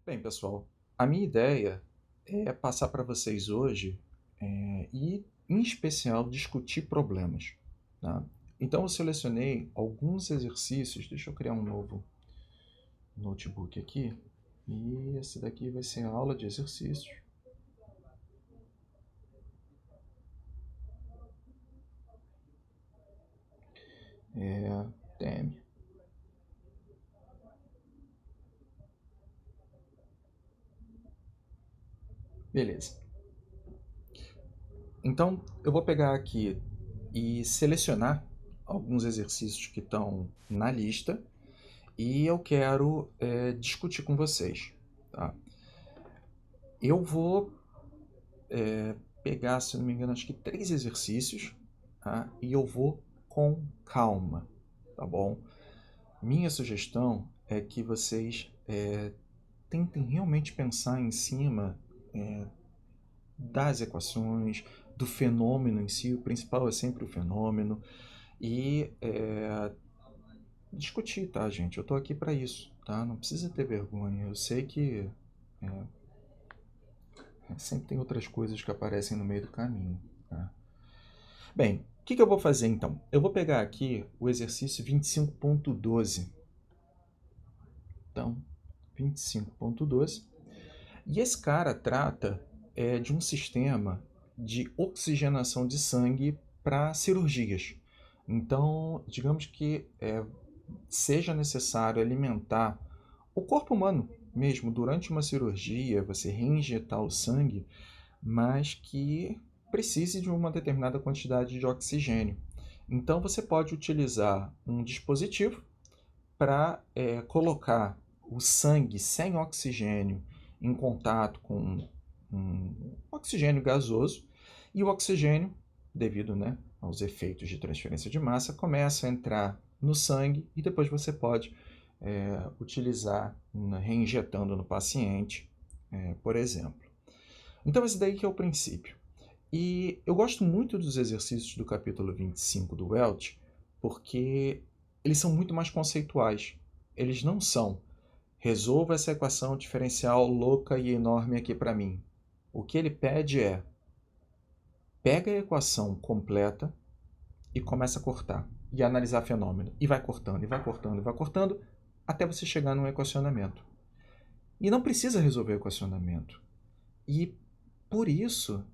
Bem, pessoal, a minha ideia é passar para vocês hoje e, em especial, discutir problemas. Tá? Então, eu selecionei alguns exercícios. Deixa eu criar um novo notebook aqui. E esse daqui vai ser a aula de exercícios. TM. Beleza. Então, eu vou pegar aqui e selecionar alguns exercícios que estão na lista e eu quero discutir com vocês. Tá? Eu vou pegar, se não me engano, acho que 3 exercícios, tá? E eu vou com calma, tá bom? Minha sugestão é que vocês tentem realmente pensar em cima das equações, do fenômeno em si. O principal é sempre o fenômeno. E discutir, tá, gente? Eu tô aqui para isso, tá? Não precisa ter vergonha. Eu sei que sempre tem outras coisas que aparecem no meio do caminho, tá? Bem, o que eu vou fazer então? Eu vou pegar aqui o exercício 25.12. Então, 25.12. E esse cara trata de um sistema de oxigenação de sangue para cirurgias. Então, digamos que seja necessário alimentar o corpo humano mesmo durante uma cirurgia, você reinjetar o sangue, mas que precise de uma determinada quantidade de oxigênio. Então você pode utilizar um dispositivo para colocar o sangue sem oxigênio em contato com um oxigênio gasoso, e o oxigênio, devido, né, aos efeitos de transferência de massa, começa a entrar no sangue e depois você pode utilizar reinjetando no paciente, por exemplo. Então esse daí que é o princípio. E eu gosto muito dos exercícios do capítulo 25 do Welch, porque eles são muito mais conceituais. Eles não são resolva essa equação diferencial louca e enorme aqui para mim. O que ele pede é pega a equação completa e começa a cortar e analisar fenômeno. E vai cortando, e vai cortando, e vai cortando, até você chegar num equacionamento. E não precisa resolver o equacionamento. E por isso,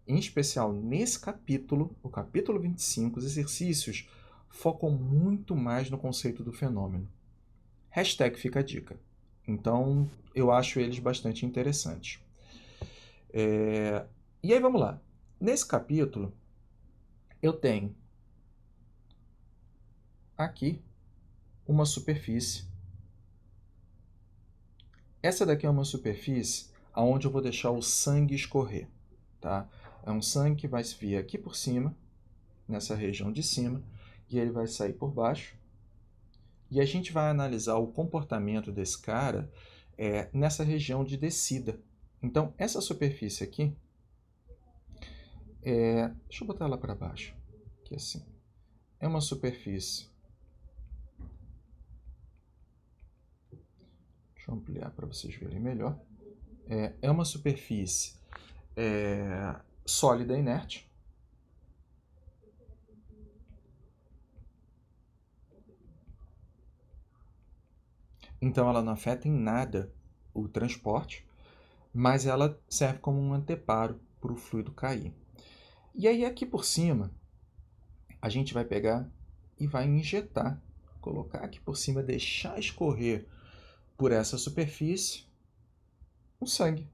em especial nesse capítulo, o capítulo 25, os exercícios focam muito mais no conceito do fenômeno. Hashtag fica a dica. Então, eu acho eles bastante interessantes. E aí, vamos lá. Nesse capítulo, eu tenho aqui uma superfície. Essa daqui é uma superfície onde eu vou deixar o sangue escorrer. Tá? É um sangue que vai vir aqui por cima, nessa região de cima, e ele vai sair por baixo. E a gente vai analisar o comportamento desse cara nessa região de descida. Então, essa superfície aqui, deixa eu botar ela para baixo, que assim, é uma superfície. Deixa eu ampliar para vocês verem melhor. É uma superfície sólida e inerte. Então ela não afeta em nada o transporte, mas ela serve como um anteparo para o fluido cair. E aí aqui por cima, a gente vai pegar e vai injetar, colocar aqui por cima, deixar escorrer por essa superfície o sangue.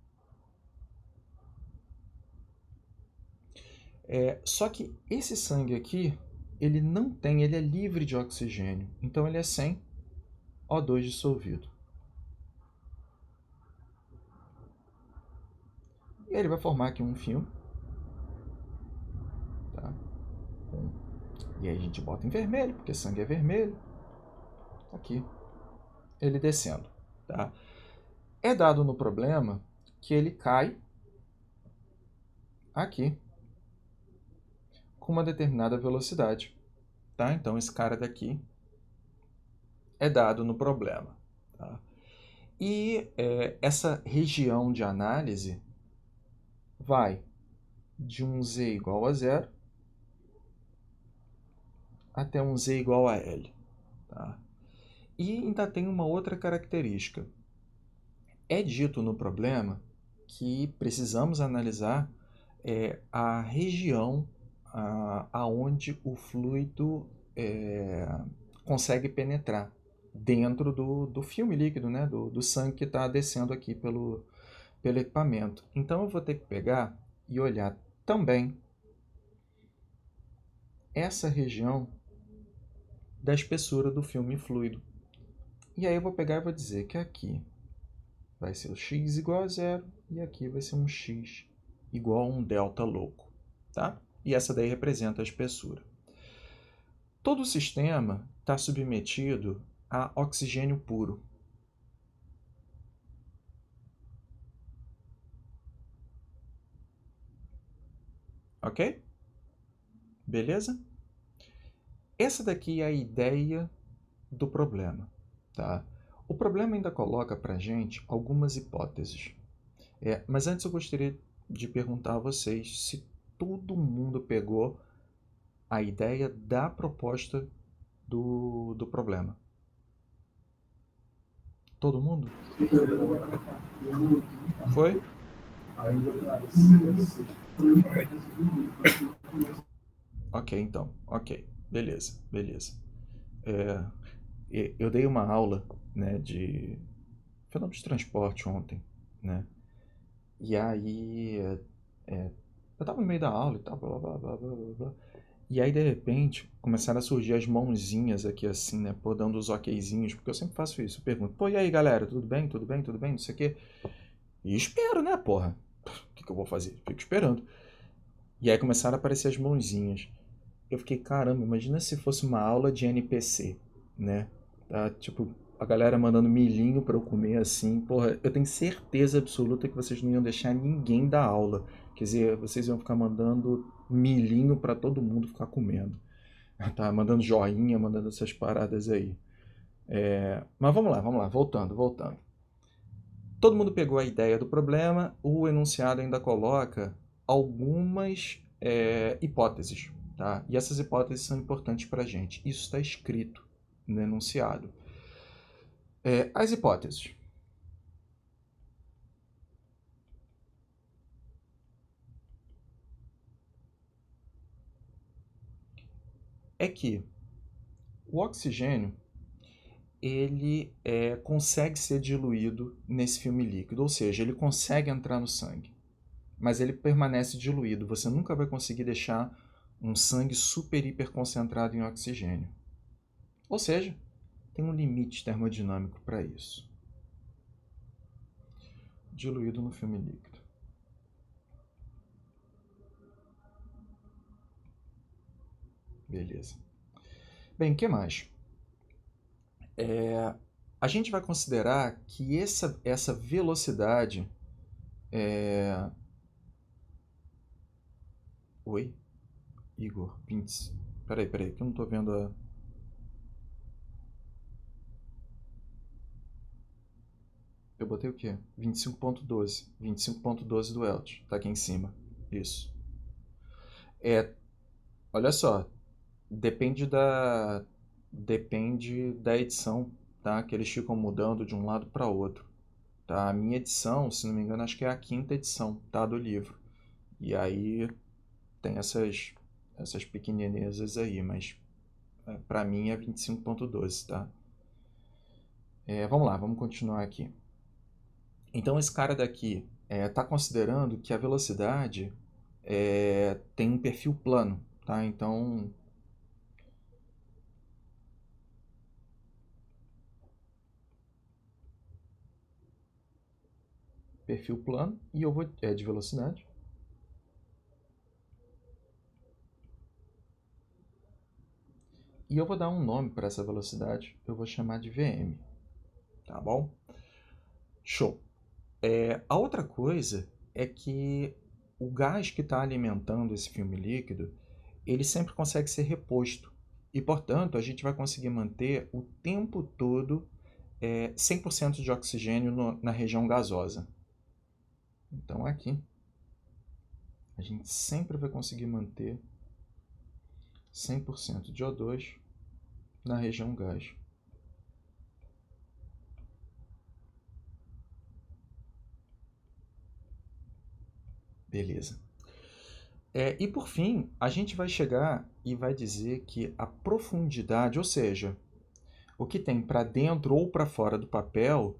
Só que esse sangue aqui, ele não tem, ele é livre de oxigênio, então ele é sem O2 dissolvido. E aí ele vai formar aqui um filme. Tá? E aí a gente bota em vermelho, porque sangue é vermelho. Aqui, ele descendo. Tá? É dado no problema que ele cai aqui com uma determinada velocidade. Tá? Então esse cara daqui é dado no problema. Tá? E essa região de análise vai de um z igual a zero até um z igual a L. Tá? E ainda tem uma outra característica. É dito no problema que precisamos analisar a região aonde o fluido consegue penetrar dentro do filme líquido, né? do sangue que está descendo aqui pelo equipamento. Então eu vou ter que pegar e olhar também essa região da espessura do filme fluido. E aí eu vou pegar e vou dizer que aqui vai ser o x igual a zero e aqui vai ser um x igual a um delta louco. Tá? E essa daí representa a espessura. Todo o sistema está submetido a oxigênio puro. Ok? Beleza? Essa daqui é a ideia do problema. Tá? O problema ainda coloca para a gente algumas hipóteses. Mas antes eu gostaria de perguntar a vocês se todo mundo pegou a ideia da proposta do problema. Todo mundo? Foi? Ok, então. Ok. Beleza, beleza. Eu dei uma aula, né, de fenômeno de transporte ontem, né? E aí eu tava no meio da aula e tal, blá, blá, blá, blá, blá, blá. E aí, de repente, começaram a surgir as mãozinhas aqui, assim, né? Pô, dando os okzinhos, porque eu sempre faço isso. Eu pergunto, pô, e aí, galera, tudo bem? Tudo bem? Tudo bem? Não sei o quê. E espero, né, porra? O que eu vou fazer? Fico esperando. E aí começaram a aparecer as mãozinhas. Eu fiquei, caramba, imagina se fosse uma aula de NPC, né? Tá, tipo, a galera mandando milhinho pra eu comer, assim. Porra, eu tenho certeza absoluta que vocês não iam deixar ninguém dar aula. Quer dizer, vocês iam ficar mandando milhinho pra todo mundo ficar comendo. Tá, mandando joinha, mandando essas paradas aí. Mas vamos lá, voltando. Todo mundo pegou a ideia do problema, o enunciado ainda coloca algumas hipóteses. Tá? E essas hipóteses são importantes para a gente. Isso está escrito no enunciado. As hipóteses. É que o oxigênio ele consegue ser diluído nesse filme líquido, ou seja, ele consegue entrar no sangue, mas ele permanece diluído. Você nunca vai conseguir deixar um sangue super hiper concentrado em oxigênio. Ou seja, tem um limite termodinâmico para isso. Diluído no filme líquido. Beleza. Bem, o que mais? A gente vai considerar que essa velocidade Oi? Igor, 20. Peraí, que eu não tô vendo a. Eu botei o quê? 25.12. 25.12 do Elch. Tá aqui em cima. Isso. Olha só. Depende da. Depende da edição, tá? Que eles ficam mudando de um lado para outro. Tá? A minha edição, se não me engano, acho que é a quinta edição, tá? Do livro. E aí tem essas pequenezas aí, mas para mim é 25.12, tá? Vamos lá, vamos continuar aqui. Então esse cara daqui está considerando que a velocidade tem um perfil plano, tá? Então perfil plano e eu vou de velocidade. E eu vou dar um nome para essa velocidade, eu vou chamar de VM, tá bom? Show. A outra coisa é que o gás que está alimentando esse filme líquido, ele sempre consegue ser reposto. E, portanto, a gente vai conseguir manter o tempo todo 100% de oxigênio na região gasosa. Então aqui a gente sempre vai conseguir manter 100% de O2 na região gás. Beleza. E por fim, a gente vai chegar e vai dizer que a profundidade, ou seja, o que tem para dentro ou para fora do papel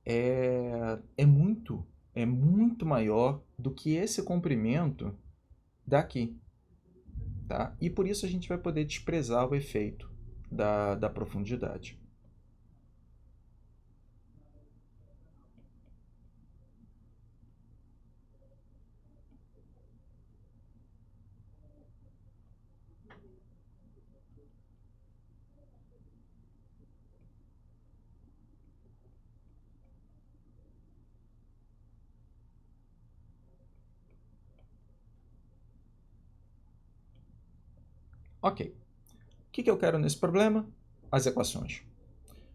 é muito maior do que esse comprimento daqui, tá? E por isso a gente vai poder desprezar o efeito da profundidade. Ok. O que eu quero nesse problema? As equações.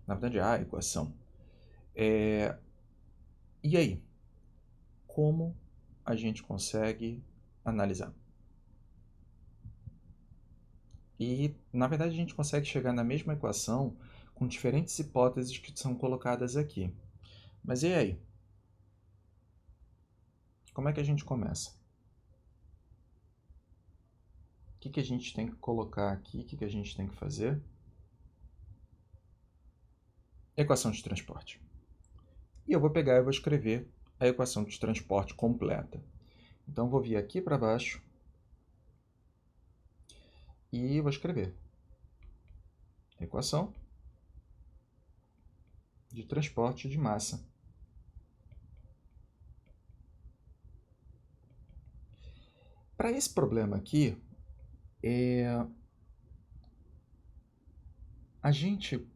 Na verdade, a equação. E aí? Como a gente consegue analisar? E, na verdade, a gente consegue chegar na mesma equação com diferentes hipóteses que são colocadas aqui. Mas e aí? Como é que a gente começa? O que a gente tem que colocar aqui? O que a gente tem que fazer? Equação de transporte. E eu vou pegar e vou escrever a equação de transporte completa. Então, vou vir aqui para baixo e vou escrever equação de transporte de massa. Para esse problema aqui, a gente,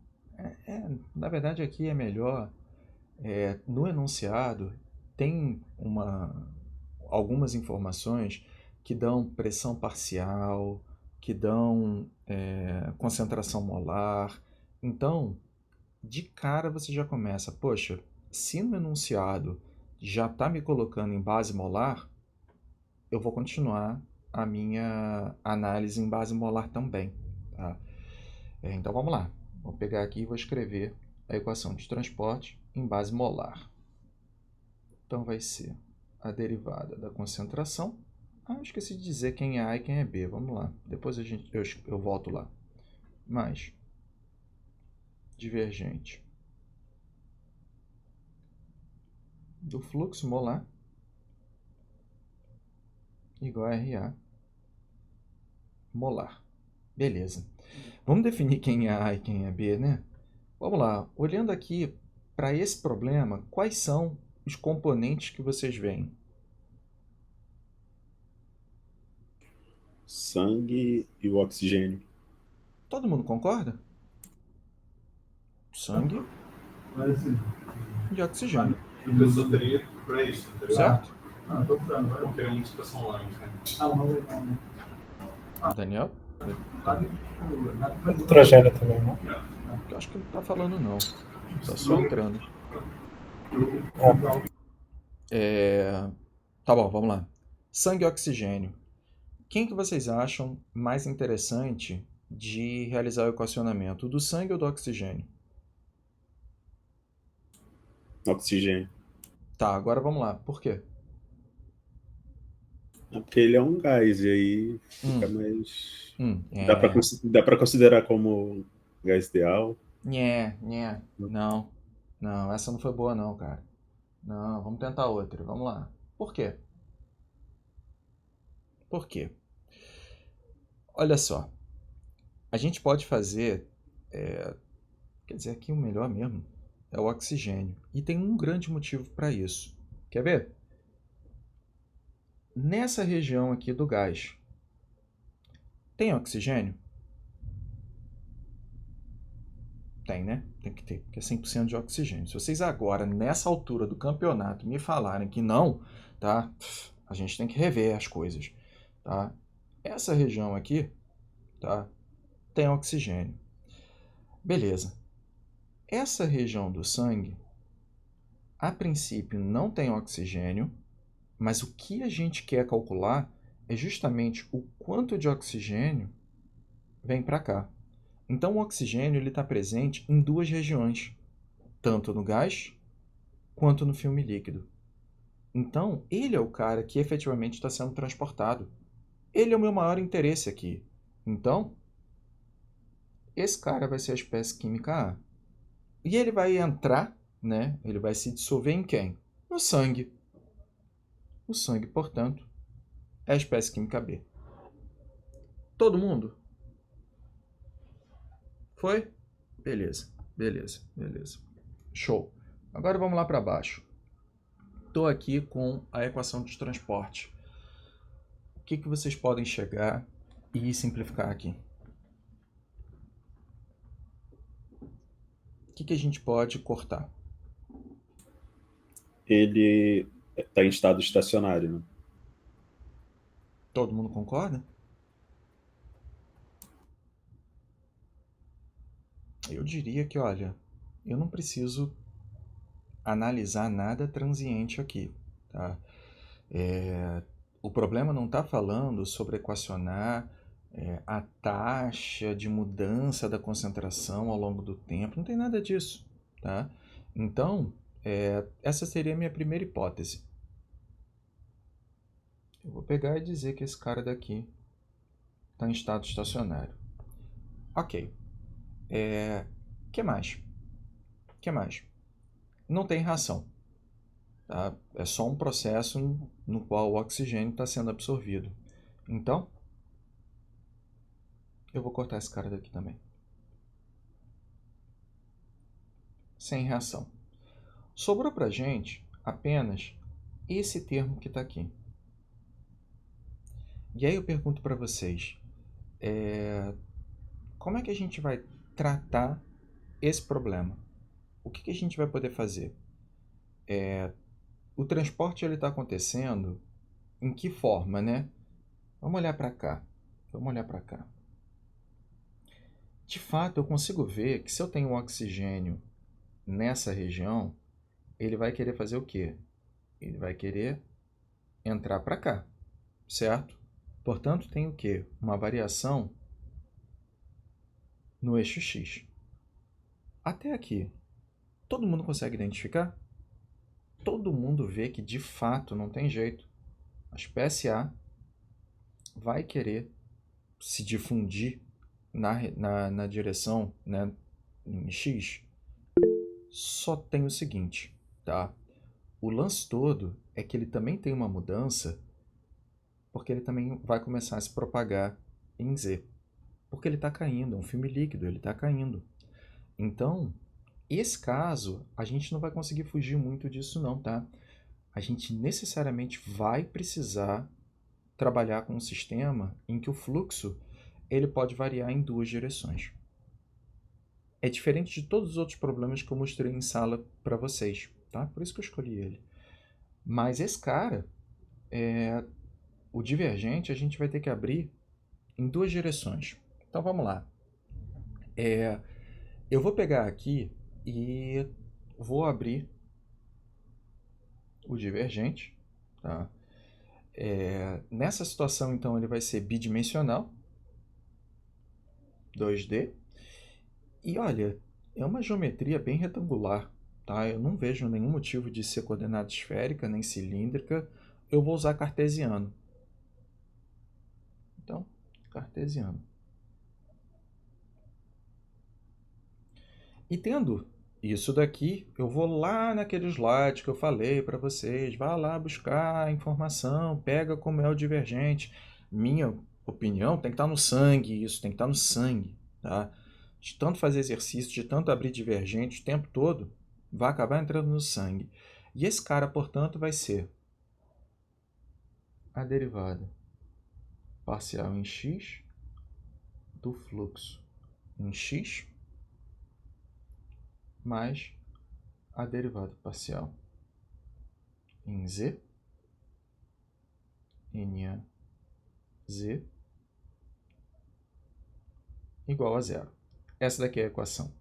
na verdade aqui é melhor, no enunciado tem algumas informações que dão pressão parcial, que dão concentração molar. Então, de cara você já começa, poxa, se no enunciado já está me colocando em base molar, eu vou continuar a minha análise em base molar também. Tá? Então vamos lá. Vou pegar aqui e vou escrever a equação de transporte em base molar. Então vai ser a derivada da concentração. Eu esqueci de dizer quem é A e quem é B. Vamos lá. Depois eu volto lá. Mais divergente do fluxo molar igual a RA molar. Beleza. Vamos definir quem é A e quem é B, né? Vamos lá. Olhando aqui para esse problema, quais são os componentes que vocês veem? Sangue e o oxigênio. Todo mundo concorda? Sangue e oxigênio. Eu só teria para isso, tá ligado? Certo? Tô usando, eu queria uma situação lá, né? Daniel? Hidrogênio também, né? Eu acho que ele não tá falando não. Tá só entrando. Tá bom, vamos lá. Sangue e oxigênio. Quem que vocês acham mais interessante de realizar o equacionamento? Do sangue ou do oxigênio? Oxigênio. Tá, agora vamos lá. Por quê? É porque ele é um gás, e aí fica mais. É. Dá pra considerar como gás ideal. Não. Não, essa não foi boa não, cara. Não, vamos tentar outra. Vamos lá. Por quê? Por quê? Olha só. A gente pode fazer... quer dizer, aqui o melhor mesmo é o oxigênio. E tem um grande motivo para isso. Quer ver? Nessa região aqui do gás, tem oxigênio? Tem, né? Tem que ter, porque é 100% de oxigênio. Se vocês agora, nessa altura do campeonato, me falarem que não, tá? A gente tem que rever as coisas, tá? Essa região aqui, tá? Tem oxigênio. Beleza. Essa região do sangue, a princípio, não tem oxigênio, mas o que a gente quer calcular é justamente o quanto de oxigênio vem para cá. Então, o oxigênio está presente em duas regiões, tanto no gás quanto no filme líquido. Então, ele é o cara que efetivamente está sendo transportado. Ele é o meu maior interesse aqui. Então, esse cara vai ser a espécie química A. E ele vai entrar, né? Ele vai se dissolver em quem? No sangue. O sangue, portanto, é a espécie química B. Todo mundo? Foi? Beleza, beleza, beleza. Show. Agora vamos lá para baixo. Estou aqui com a equação de transporte. O que vocês podem chegar e simplificar aqui? O que a gente pode cortar? Ele está em estado estacionário, né? Todo mundo concorda? Eu diria que, olha, eu não preciso analisar nada transiente aqui, tá? O problema não está falando sobre equacionar a taxa de mudança da concentração ao longo do tempo, não tem nada disso, tá? Então, essa seria a minha primeira hipótese. Eu vou pegar e dizer que esse cara daqui está em estado estacionário. Ok. Que mais? Que mais? Não tem reação. Tá? É só um processo no qual o oxigênio está sendo absorvido. Então, eu vou cortar esse cara daqui também. Sem reação. Sobrou para a gente apenas esse termo que está aqui. E aí eu pergunto para vocês, como é que a gente vai tratar esse problema? O que a gente vai poder fazer? O transporte está acontecendo em que forma, né? Vamos olhar para cá. Vamos olhar para cá. De fato, eu consigo ver que se eu tenho um oxigênio nessa região, ele vai querer fazer o quê? Ele vai querer entrar para cá, certo? Portanto, tem o quê? Uma variação no eixo X. Até aqui, todo mundo consegue identificar? Todo mundo vê que de fato não tem jeito. A espécie A vai querer se difundir na direção, né, em X. Só tem o seguinte, tá? O lance todo é que ele também tem uma mudança, porque ele também vai começar a se propagar em Z. Porque ele está caindo, é um filme líquido, ele está caindo. Então, esse caso, a gente não vai conseguir fugir muito disso não, tá? A gente necessariamente vai precisar trabalhar com um sistema em que o fluxo ele pode variar em duas direções. É diferente de todos os outros problemas que eu mostrei em sala para vocês, tá? Por isso que eu escolhi ele. Mas esse cara, o divergente, a gente vai ter que abrir em duas direções. Então vamos lá. Eu vou pegar aqui e vou abrir o divergente, tá? Nessa situação, então, ele vai ser bidimensional, 2D. E olha, é uma geometria bem retangular, tá? Eu não vejo nenhum motivo de ser coordenada esférica nem cilíndrica. Eu vou usar cartesiano. Então, cartesiano. E tendo isso daqui, eu vou lá naquele slide que eu falei para vocês. Vá lá buscar a informação, pega como é o divergente. Minha opinião tem que estar no sangue, isso tem que estar no sangue, tá? De tanto fazer exercício, de tanto abrir divergente o tempo todo, vai acabar entrando no sangue. E esse cara, portanto, vai ser a derivada parcial em x do fluxo em x mais a derivada parcial em z, n z, igual a zero. Essa daqui é a equação.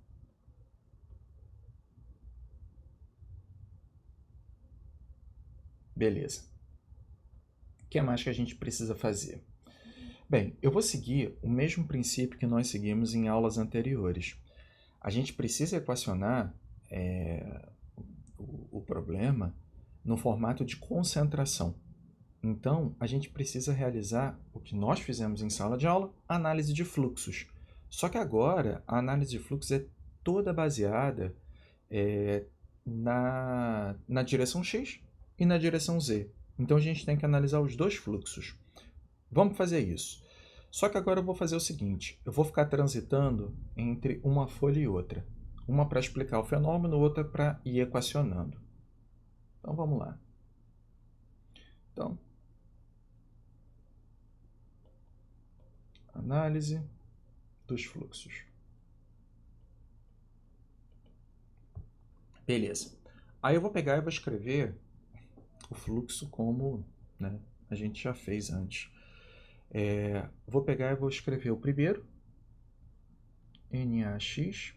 Beleza. O que mais que a gente precisa fazer? Bem, eu vou seguir o mesmo princípio que nós seguimos em aulas anteriores. A gente precisa equacionar o problema no formato de concentração. Então, a gente precisa realizar o que nós fizemos em sala de aula, análise de fluxos. Só que agora, a análise de fluxos é toda baseada na direção X e na direção Z. Então, a gente tem que analisar os dois fluxos. Vamos fazer isso. Só que agora eu vou fazer o seguinte, eu vou ficar transitando entre uma folha e outra. Uma para explicar o fenômeno, outra para ir equacionando. Então, vamos lá. Então, análise dos fluxos. Beleza. Aí eu vou pegar e vou escrever o fluxo como, né, a gente já fez antes. Vou pegar e vou escrever o primeiro. NaX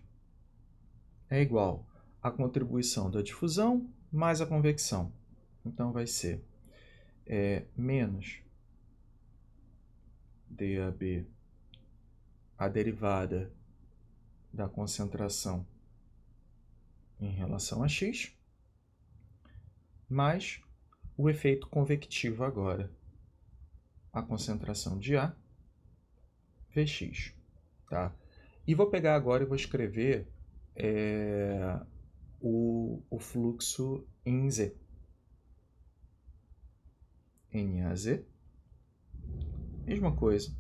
é igual à contribuição da difusão mais a convecção. Então vai ser menos DAB, a derivada da concentração em relação a X, mais o efeito convectivo agora, a concentração de A, Vx. Tá? E vou pegar agora e vou escrever o fluxo em Z. NaZ, mesma coisa,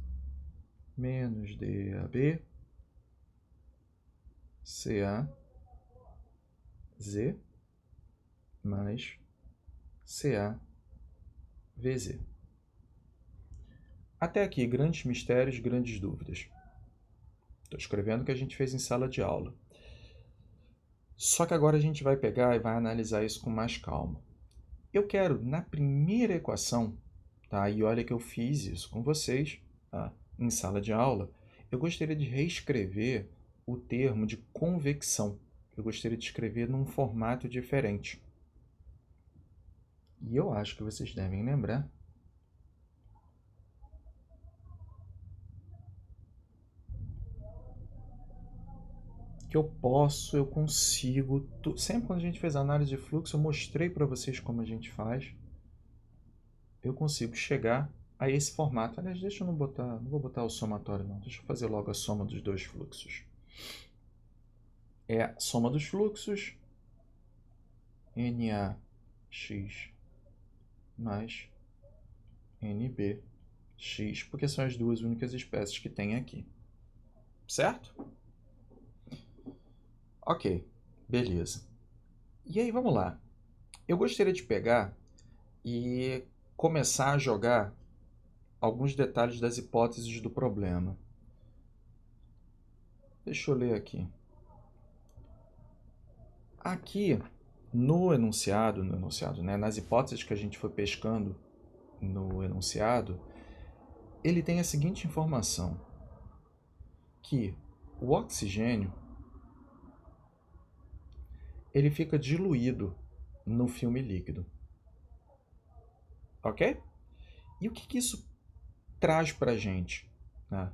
menos DAB, CAZ, mais CAVZ. Até aqui, grandes mistérios, grandes dúvidas. Estou escrevendo o que a gente fez em sala de aula. Só que agora a gente vai pegar e vai analisar isso com mais calma. Eu quero, na primeira equação, tá? E olha que eu fiz isso com vocês, tá? Em sala de aula, eu gostaria de reescrever o termo de convecção. Eu gostaria de escrever num formato diferente. E eu acho que vocês devem lembrar que eu consigo... Sempre quando a gente fez análise de fluxo, eu mostrei para vocês como a gente faz. Eu consigo chegar a esse formato. Aliás, deixa eu não vou botar o somatório não. Deixa eu fazer logo a soma dos dois fluxos. É a soma dos fluxos, NaX mais NbX, porque são as duas únicas espécies que tem aqui. Certo? Ok, beleza. E aí, vamos lá. Eu gostaria de pegar e começar a jogar alguns detalhes das hipóteses do problema. Deixa eu ler aqui. Aqui, no enunciado, né, nas hipóteses que a gente foi pescando no enunciado, ele tem a seguinte informação, que o oxigênio ele fica diluído no filme líquido. Ok? E o que isso traz para a gente? Né?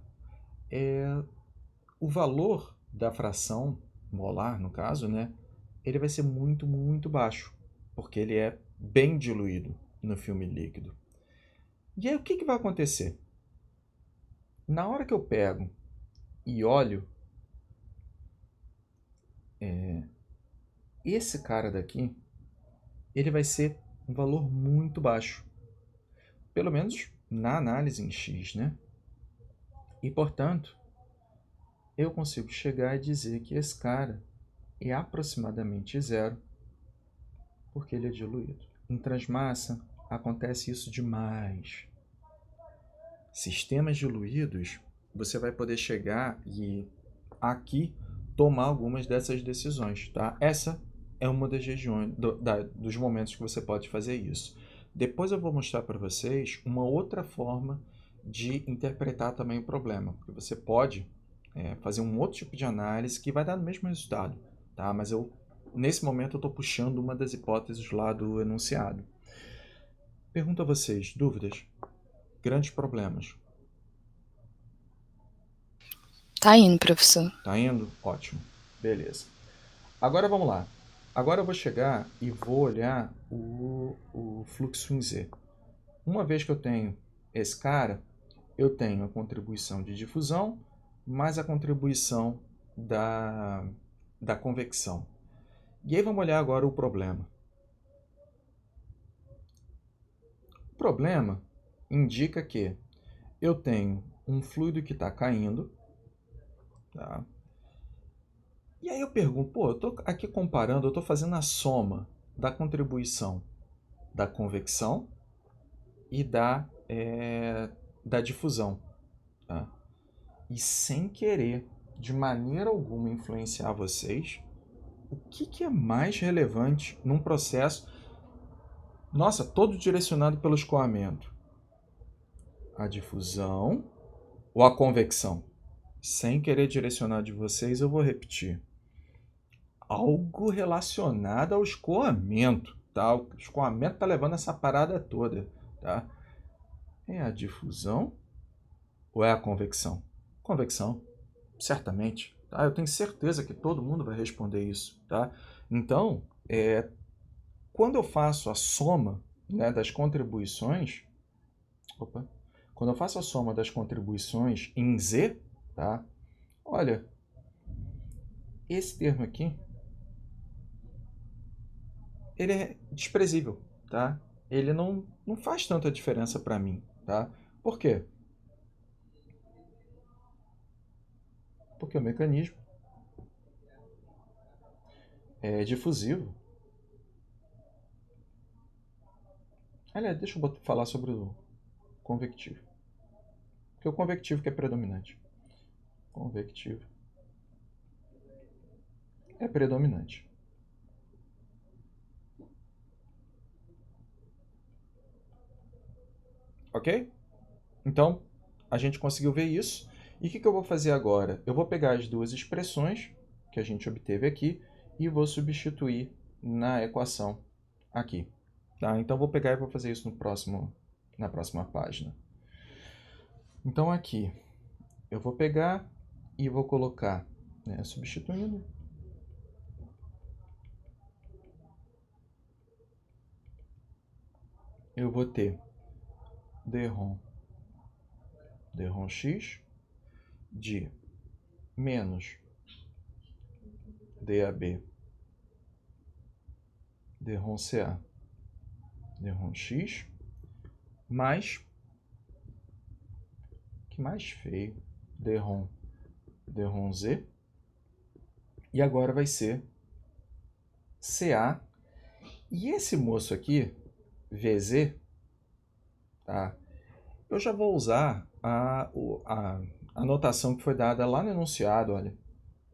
O valor da fração molar, no caso, né, ele vai ser muito, muito baixo, porque ele é bem diluído no filme líquido. E aí o que vai acontecer? Na hora que eu pego e olho esse cara daqui, ele vai ser um valor muito baixo. Pelo menos na análise em X, né? E, portanto, eu consigo chegar e dizer que esse cara é aproximadamente zero, porque ele é diluído. Em transmassa, acontece isso demais. Sistemas diluídos, você vai poder chegar e aqui tomar algumas dessas decisões, tá? Essa é uma das regiões, dos momentos que você pode fazer isso. Depois eu vou mostrar para vocês uma outra forma de interpretar também o problema, porque você pode fazer um outro tipo de análise que vai dar o mesmo resultado, tá? Mas nesse momento eu estou puxando uma das hipóteses lá do enunciado. Pergunto a vocês, dúvidas? Grandes problemas? Tá indo, professor. Tá indo? Ótimo. Beleza. Agora vamos lá. Agora eu vou chegar e vou olhar o fluxo em Z. Uma vez que eu tenho esse cara, eu tenho a contribuição de difusão mais a contribuição da convecção. E aí vamos olhar agora o problema. O problema indica que eu tenho um fluido que está caindo, tá? E aí eu pergunto, pô, eu estou aqui comparando, eu estou fazendo a soma da contribuição da convecção e da difusão, tá? E sem querer, de maneira alguma, influenciar vocês, o que é mais relevante num processo, nossa, todo direcionado pelo escoamento? A difusão ou a convecção? Sem querer direcionar de vocês, eu vou repetir. Algo relacionado ao escoamento, tá? O escoamento está levando essa parada toda, tá? É a difusão ou é a convecção? Convecção, certamente, tá? Eu tenho certeza que todo mundo vai responder isso, tá? Então, quando eu faço a soma, né, das contribuições, quando eu faço a soma das contribuições em Z, tá? Olha, esse termo aqui, ele é desprezível, tá? Ele não faz tanta diferença para mim, tá? Por quê? Porque o mecanismo é difusivo. Aliás, deixa eu falar sobre o convectivo. Porque o convectivo que é predominante. Convectivo é predominante. Ok? Então, a gente conseguiu ver isso. E o que eu vou fazer agora? Eu vou pegar as duas expressões que a gente obteve aqui e vou substituir na equação aqui. Tá? Então, vou pegar e vou fazer isso na próxima página. Então, aqui, eu vou pegar e vou colocar, né, substituindo. Eu vou ter dρx de menos dAB dρCA dρx mais, que mais feio, dρZ, e agora vai ser CA, e esse moço aqui, VZ, tá? Eu já vou usar a anotação que foi dada lá no enunciado, olha.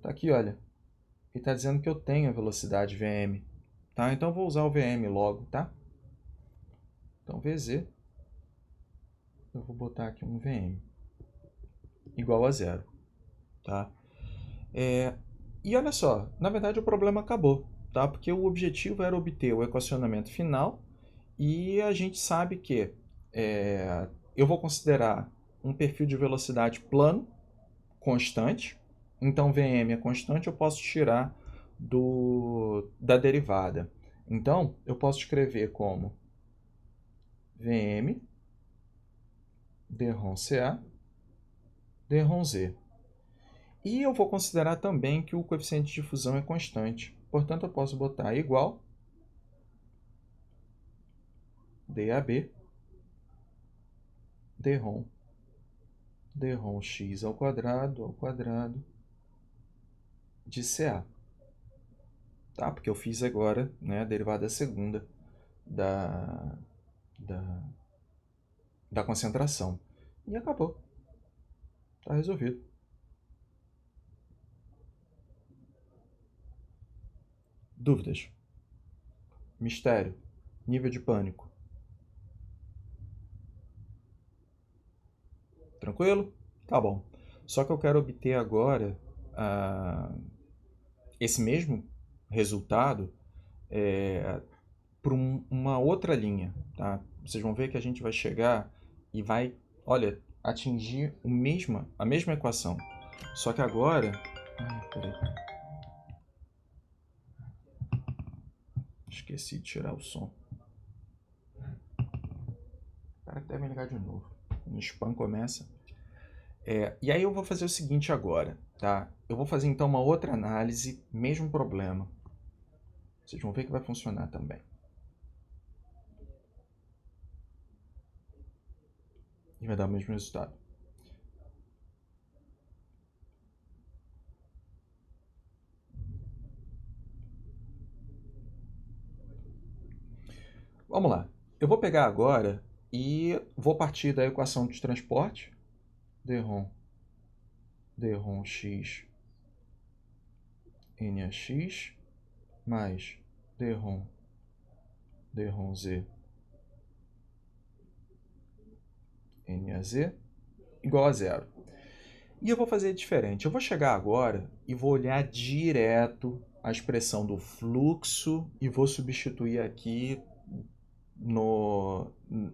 Tá aqui, olha. Ele está dizendo que eu tenho a velocidade Vm, tá? Então eu vou usar o Vm logo, tá? Então Vz, eu vou botar aqui um Vm igual a 0, tá? E olha só, na verdade o problema acabou, tá? Porque o objetivo era obter o equacionamento final e a gente sabe que eu vou considerar um perfil de velocidade plano, constante. Então, Vm é constante, eu posso tirar da derivada. Então, eu posso escrever como Vm dρCA dρZ. E eu vou considerar também que o coeficiente de difusão é constante. Portanto, eu posso botar igual dAB dρx ao quadrado de CA. Tá? Porque eu fiz agora, né, a derivada segunda da concentração. E acabou. Está resolvido. Dúvidas? Mistério? Nível de pânico? Tranquilo? Tá bom. Só que eu quero obter agora esse mesmo resultado para uma outra linha, tá? Vocês vão ver que a gente vai chegar e vai, olha, atingir a mesma equação. Só que agora... peraí. Esqueci de tirar o som. Para que deve ligar de novo. No spam começa. E aí eu vou fazer o seguinte agora, tá? Eu vou fazer então uma outra análise, mesmo problema. Vocês vão ver que vai funcionar também. E vai dar o mesmo resultado. Vamos lá. Eu vou pegar agora e vou partir da equação de transporte. dρ x NaX mais dρ z NaZ igual a zero. E eu vou fazer diferente. Eu vou chegar agora e vou olhar direto a expressão do fluxo e vou substituir aqui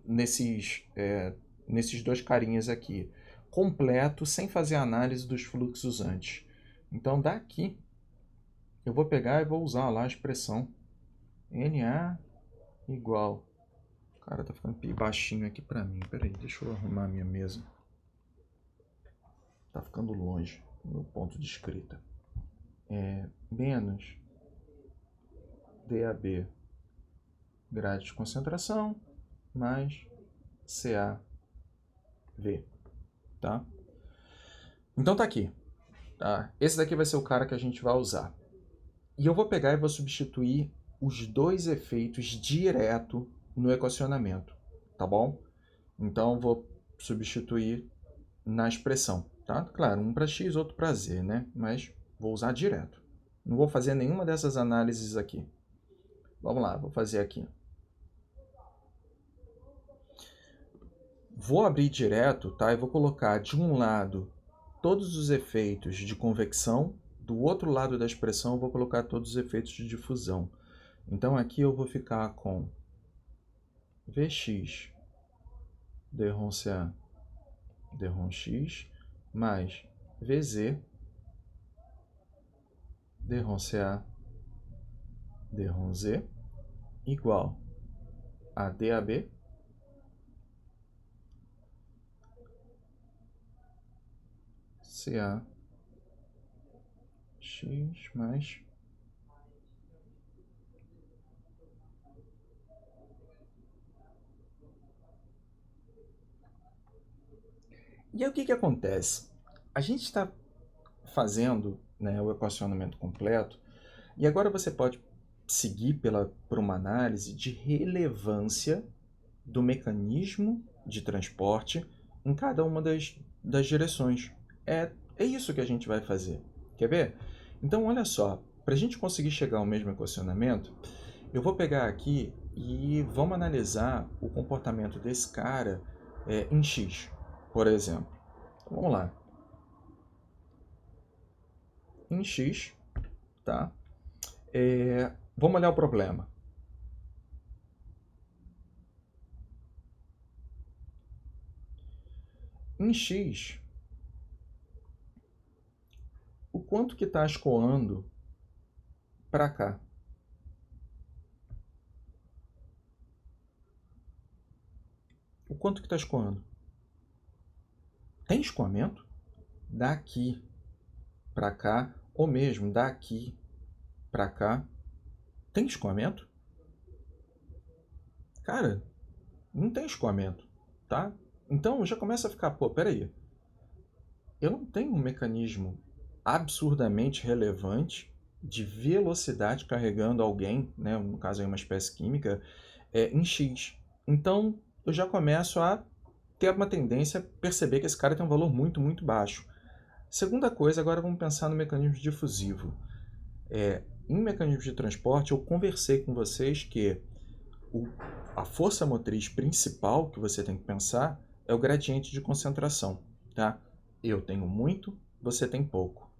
nesses dois carinhas aqui, completo, sem fazer análise dos fluxos antes. Então, daqui, eu vou pegar e vou usar lá a expressão Na igual... Cara, tá ficando baixinho aqui pra mim. Pera aí, deixa eu arrumar a minha mesa. Tá ficando longe do meu ponto de escrita. Menos DAB grade de concentração mais CAV, tá? Então tá aqui, tá? Esse daqui vai ser o cara que a gente vai usar. E eu vou pegar e vou substituir os dois efeitos direto no equacionamento, tá bom? Então eu vou substituir na expressão, tá? Claro, um para x, outro para z, né? Mas vou usar direto. Não vou fazer nenhuma dessas análises aqui. Vamos lá, vou fazer aqui. Vou abrir direto, tá? E vou colocar de um lado todos os efeitos de convecção, do outro lado da expressão eu vou colocar todos os efeitos de difusão. Então aqui eu vou ficar com Vx dρ dρx mais Vz dρ dρz igual a DAB CA x mais e aí o que acontece? A gente está fazendo, né, o equacionamento completo e agora você pode seguir por uma análise de relevância do mecanismo de transporte em cada uma das direções. É isso que a gente vai fazer. Quer ver? Então, olha só, para a gente conseguir chegar ao mesmo equacionamento, eu vou pegar aqui e vamos analisar o comportamento desse cara em X, por exemplo. Então, vamos lá. Em X, tá? Vamos olhar o problema. Em X, o quanto que está escoando para cá? O quanto que está escoando? Tem escoamento? Daqui para cá, ou mesmo daqui para cá, tem escoamento? Cara, não tem escoamento, tá? Então já começa a ficar, peraí, eu não tenho um mecanismo absurdamente relevante de velocidade carregando alguém, né, no caso aí uma espécie química, em X. Então eu já começo a ter uma tendência a perceber que esse cara tem um valor muito, muito baixo. Segunda coisa, agora vamos pensar no mecanismo difusivo. Em mecanismo de transporte, eu conversei com vocês que a força motriz principal que você tem que pensar é o gradiente de concentração, tá? Eu tenho muito, você tem pouco.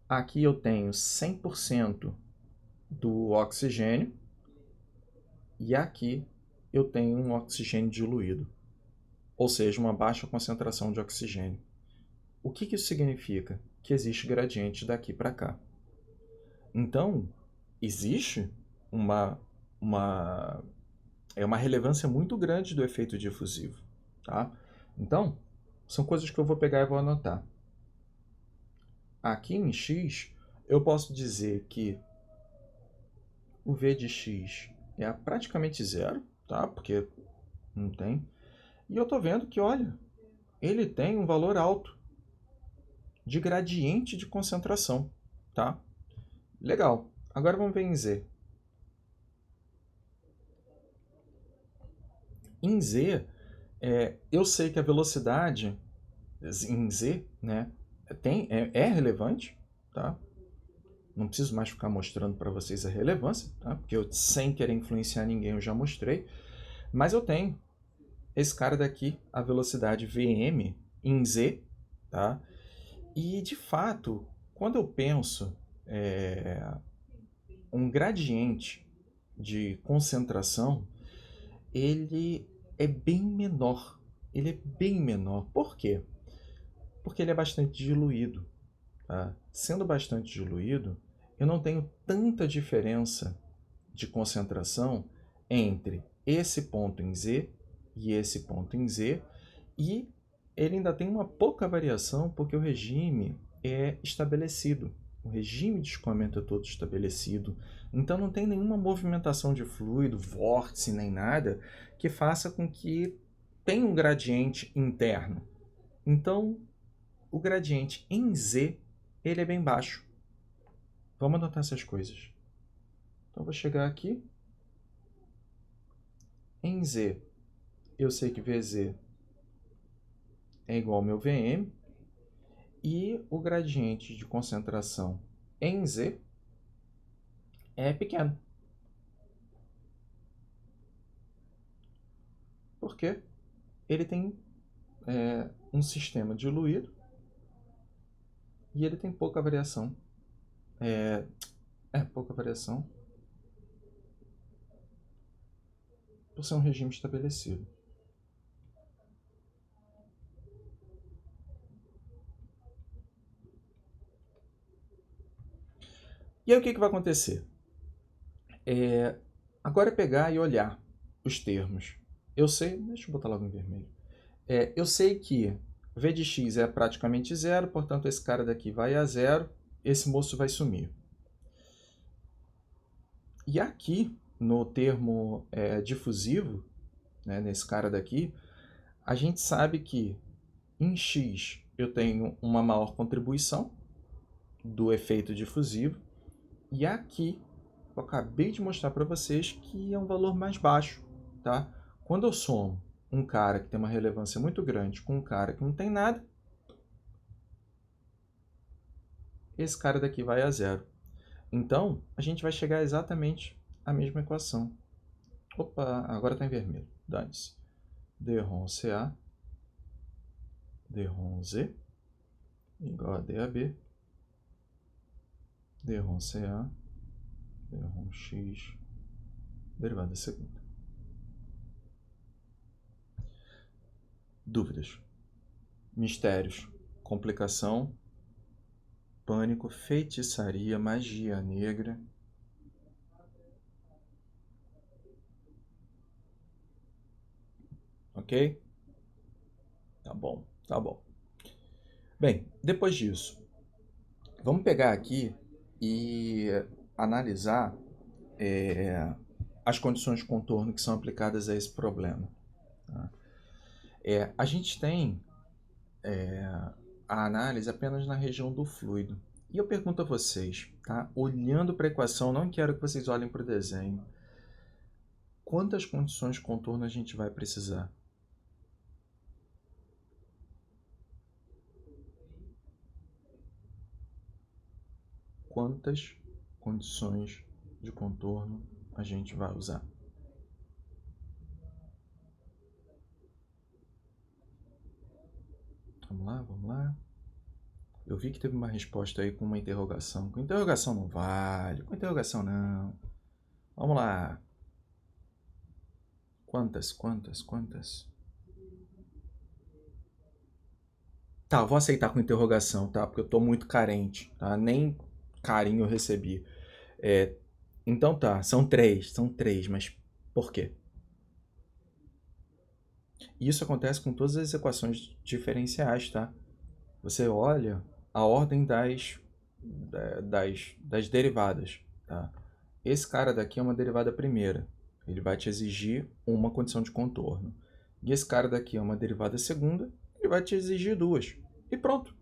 Aqui eu tenho 100% do oxigênio E aqui eu tenho um oxigênio diluído, ou seja, uma baixa concentração de oxigênio. O que isso significa? Que existe gradiente daqui para cá. Então, existe uma relevância muito grande do efeito difusivo. Tá? Então, são coisas que eu vou pegar e vou anotar. Aqui em x, eu posso dizer que o V de x é praticamente zero, tá? Porque não tem. E eu estou vendo que, olha, ele tem um valor alto de gradiente de concentração, tá? Legal. Agora vamos ver em Z. Em Z, eu sei que a velocidade em Z, né, é relevante, tá? Não preciso mais ficar mostrando para vocês a relevância, tá? Porque eu, sem querer influenciar ninguém, eu já mostrei. Mas eu tenho esse cara daqui, a velocidade Vm em Z, tá? E, de fato, quando eu penso um gradiente de concentração, ele é bem menor. Ele é bem menor. Por quê? Porque ele é bastante diluído. Tá? Sendo bastante diluído, eu não tenho tanta diferença de concentração entre esse ponto em Z e esse ponto em Z, e ele ainda tem uma pouca variação porque o regime é estabelecido. O regime de escoamento é todo estabelecido. Então não tem nenhuma movimentação de fluido, vórtice, nem nada que faça com que tenha um gradiente interno. Então, o gradiente em Z ele é bem baixo. Vamos anotar essas coisas. Então, vou chegar aqui. Em Z, eu sei que Vz é igual ao meu Vm. E o gradiente de concentração em Z é pequeno. Por quê? Ele tem um sistema diluído e ele tem pouca variação. Pouca variação por ser um regime estabelecido. E aí o que vai acontecer? Agora é pegar e olhar os termos. Eu sei, deixa eu botar logo em vermelho. Eu sei que V de x é praticamente zero, portanto esse cara daqui vai a zero, esse moço vai sumir. E aqui, no termo difusivo, né, nesse cara daqui, a gente sabe que em x eu tenho uma maior contribuição do efeito difusivo, e aqui eu acabei de mostrar para vocês que é um valor mais baixo. Tá? Quando eu somo um cara que tem uma relevância muito grande com um cara que não tem nada, esse cara daqui vai a zero. Então, a gente vai chegar exatamente à mesma equação. Opa, agora está em vermelho. Dane-se. D-ROM CA, D-ROM Z, igual a DAB, D-ROM CA, D-ROM X, derivada segunda. Dúvidas? Mistérios? Complicação? Pânico? Feitiçaria? Magia negra? Ok? Tá bom, tá bom. Bem, depois disso, vamos pegar aqui e analisar as condições de contorno que são aplicadas a esse problema. Tá? A gente tem a análise apenas na região do fluido. E eu pergunto a vocês, tá? Olhando para a equação, não quero que vocês olhem para o desenho. Quantas condições de contorno a gente vai precisar? Quantas condições de contorno a gente vai usar? Vamos lá, vamos lá. Eu vi que teve uma resposta aí com uma interrogação. Com interrogação não vale, com interrogação não. Vamos lá. Quantas? Tá, vou aceitar com interrogação, tá? Porque eu tô muito carente, tá? Nem carinho eu recebi. Então tá, são três, mas por quê? Isso acontece com todas as equações diferenciais, tá? Você olha a ordem das derivadas, tá? Esse cara daqui é uma derivada primeira. Ele vai te exigir uma condição de contorno. E esse cara daqui é uma derivada segunda. Ele vai te exigir duas. E pronto.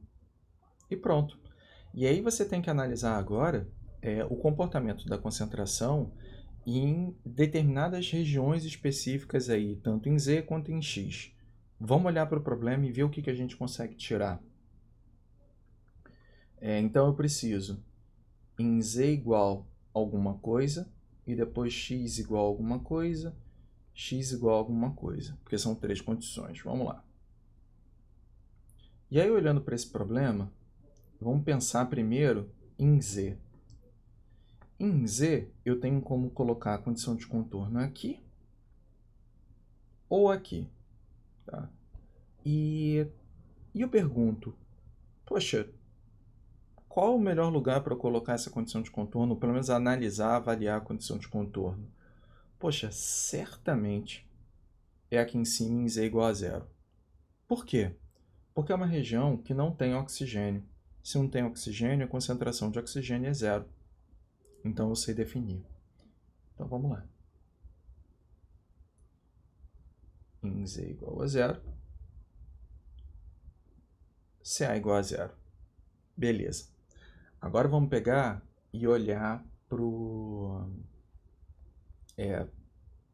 E aí você tem que analisar agora o comportamento da concentração em determinadas regiões específicas aí, tanto em Z quanto em X. Vamos olhar para o problema e ver o que a gente consegue tirar. Então eu preciso em Z igual a alguma coisa, e depois X igual a alguma coisa, X igual a alguma coisa, porque são três condições. Vamos lá. E aí, olhando para esse problema, vamos pensar primeiro em Z. Em Z, eu tenho como colocar a condição de contorno aqui ou aqui. Tá? E eu pergunto, poxa, qual o melhor lugar para eu colocar essa condição de contorno, ou pelo menos analisar, avaliar a condição de contorno? Poxa, certamente é aqui em cima em Z igual a zero. Por quê? Porque é uma região que não tem oxigênio. Se não tem oxigênio, a concentração de oxigênio é zero. Então eu sei definir. Então vamos lá. Em Z igual a zero, CA igual a zero. Beleza. Agora vamos pegar e olhar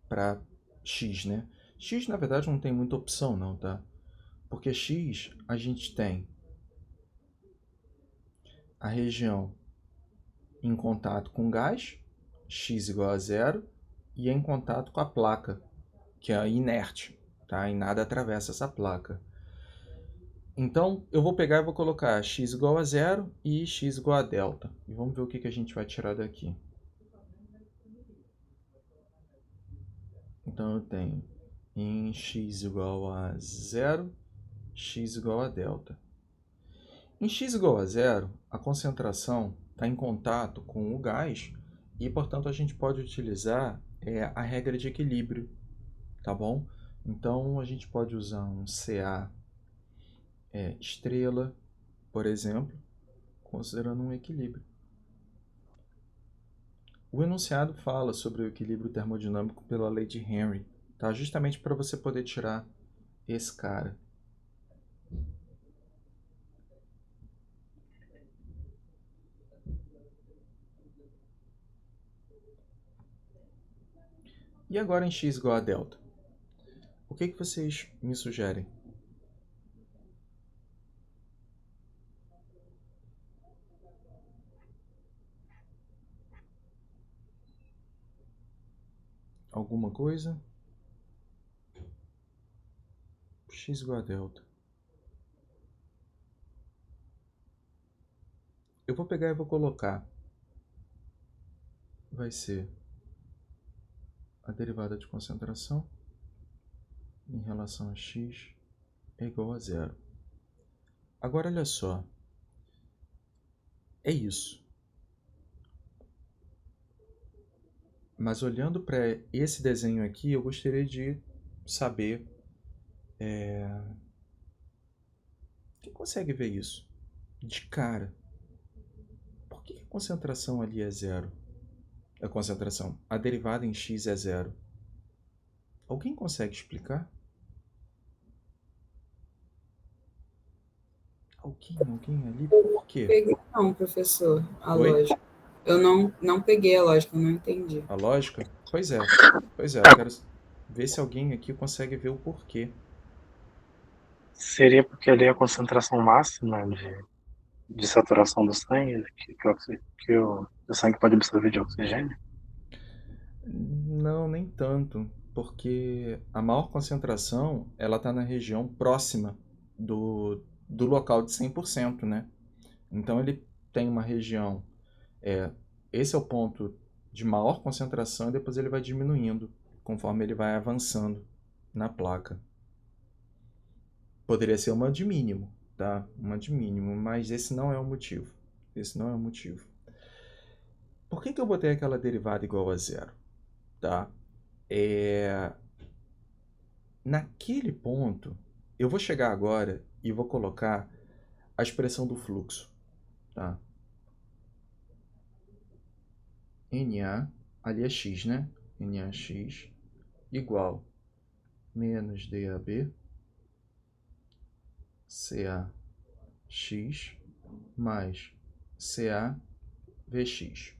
para X, né? X, na verdade, não tem muita opção, não, tá? Porque X, a gente tem a região em contato com gás, X igual a zero, e em contato com a placa, que é inerte, tá? E nada atravessa essa placa. Então, eu vou pegar e vou colocar x igual a zero e x igual a delta. E vamos ver o que a gente vai tirar daqui. Então, eu tenho em x igual a zero, x igual a delta. Em x igual a zero, a concentração está em contato com o gás e, portanto, a gente pode utilizar a regra de equilíbrio, tá bom? Então, a gente pode usar um Ca estrela, por exemplo, considerando um equilíbrio. O enunciado fala sobre o equilíbrio termodinâmico pela lei de Henry, tá? Justamente para você poder tirar esse cara. E agora em x igual a delta? O que vocês me sugerem? Alguma coisa? X igual a delta. Eu vou pegar e vou colocar. Vai ser a derivada de concentração em relação a x é igual a zero. Agora, olha só. É isso. Mas olhando para esse desenho aqui, eu gostaria de saber... Quem consegue ver isso? De cara. Por que a concentração ali é zero? A concentração, a derivada em x é zero. Alguém consegue explicar? Alguém ali? Por quê? Peguei não, professor, a Oi? lógica. Eu não peguei a lógica, eu não entendi. A lógica? Pois é, eu quero ver se alguém aqui consegue ver o porquê. Seria porque ali é a concentração máxima de saturação do sangue, que o sangue pode absorver de oxigênio? Não, nem tanto, porque a maior concentração ela está na região próxima do local de 100%, né? Então ele tem uma região, esse é o ponto de maior concentração e depois ele vai diminuindo conforme ele vai avançando na placa. Poderia ser uma de mínimo, tá? Uma de mínimo, mas esse não é o motivo. Esse não é o motivo. Por que eu botei aquela derivada igual a zero? Tá? Naquele ponto, eu vou chegar agora e vou colocar a expressão do fluxo. Tá? NA, ali é x, né? NAx igual menos DAB CAx mais CAVx.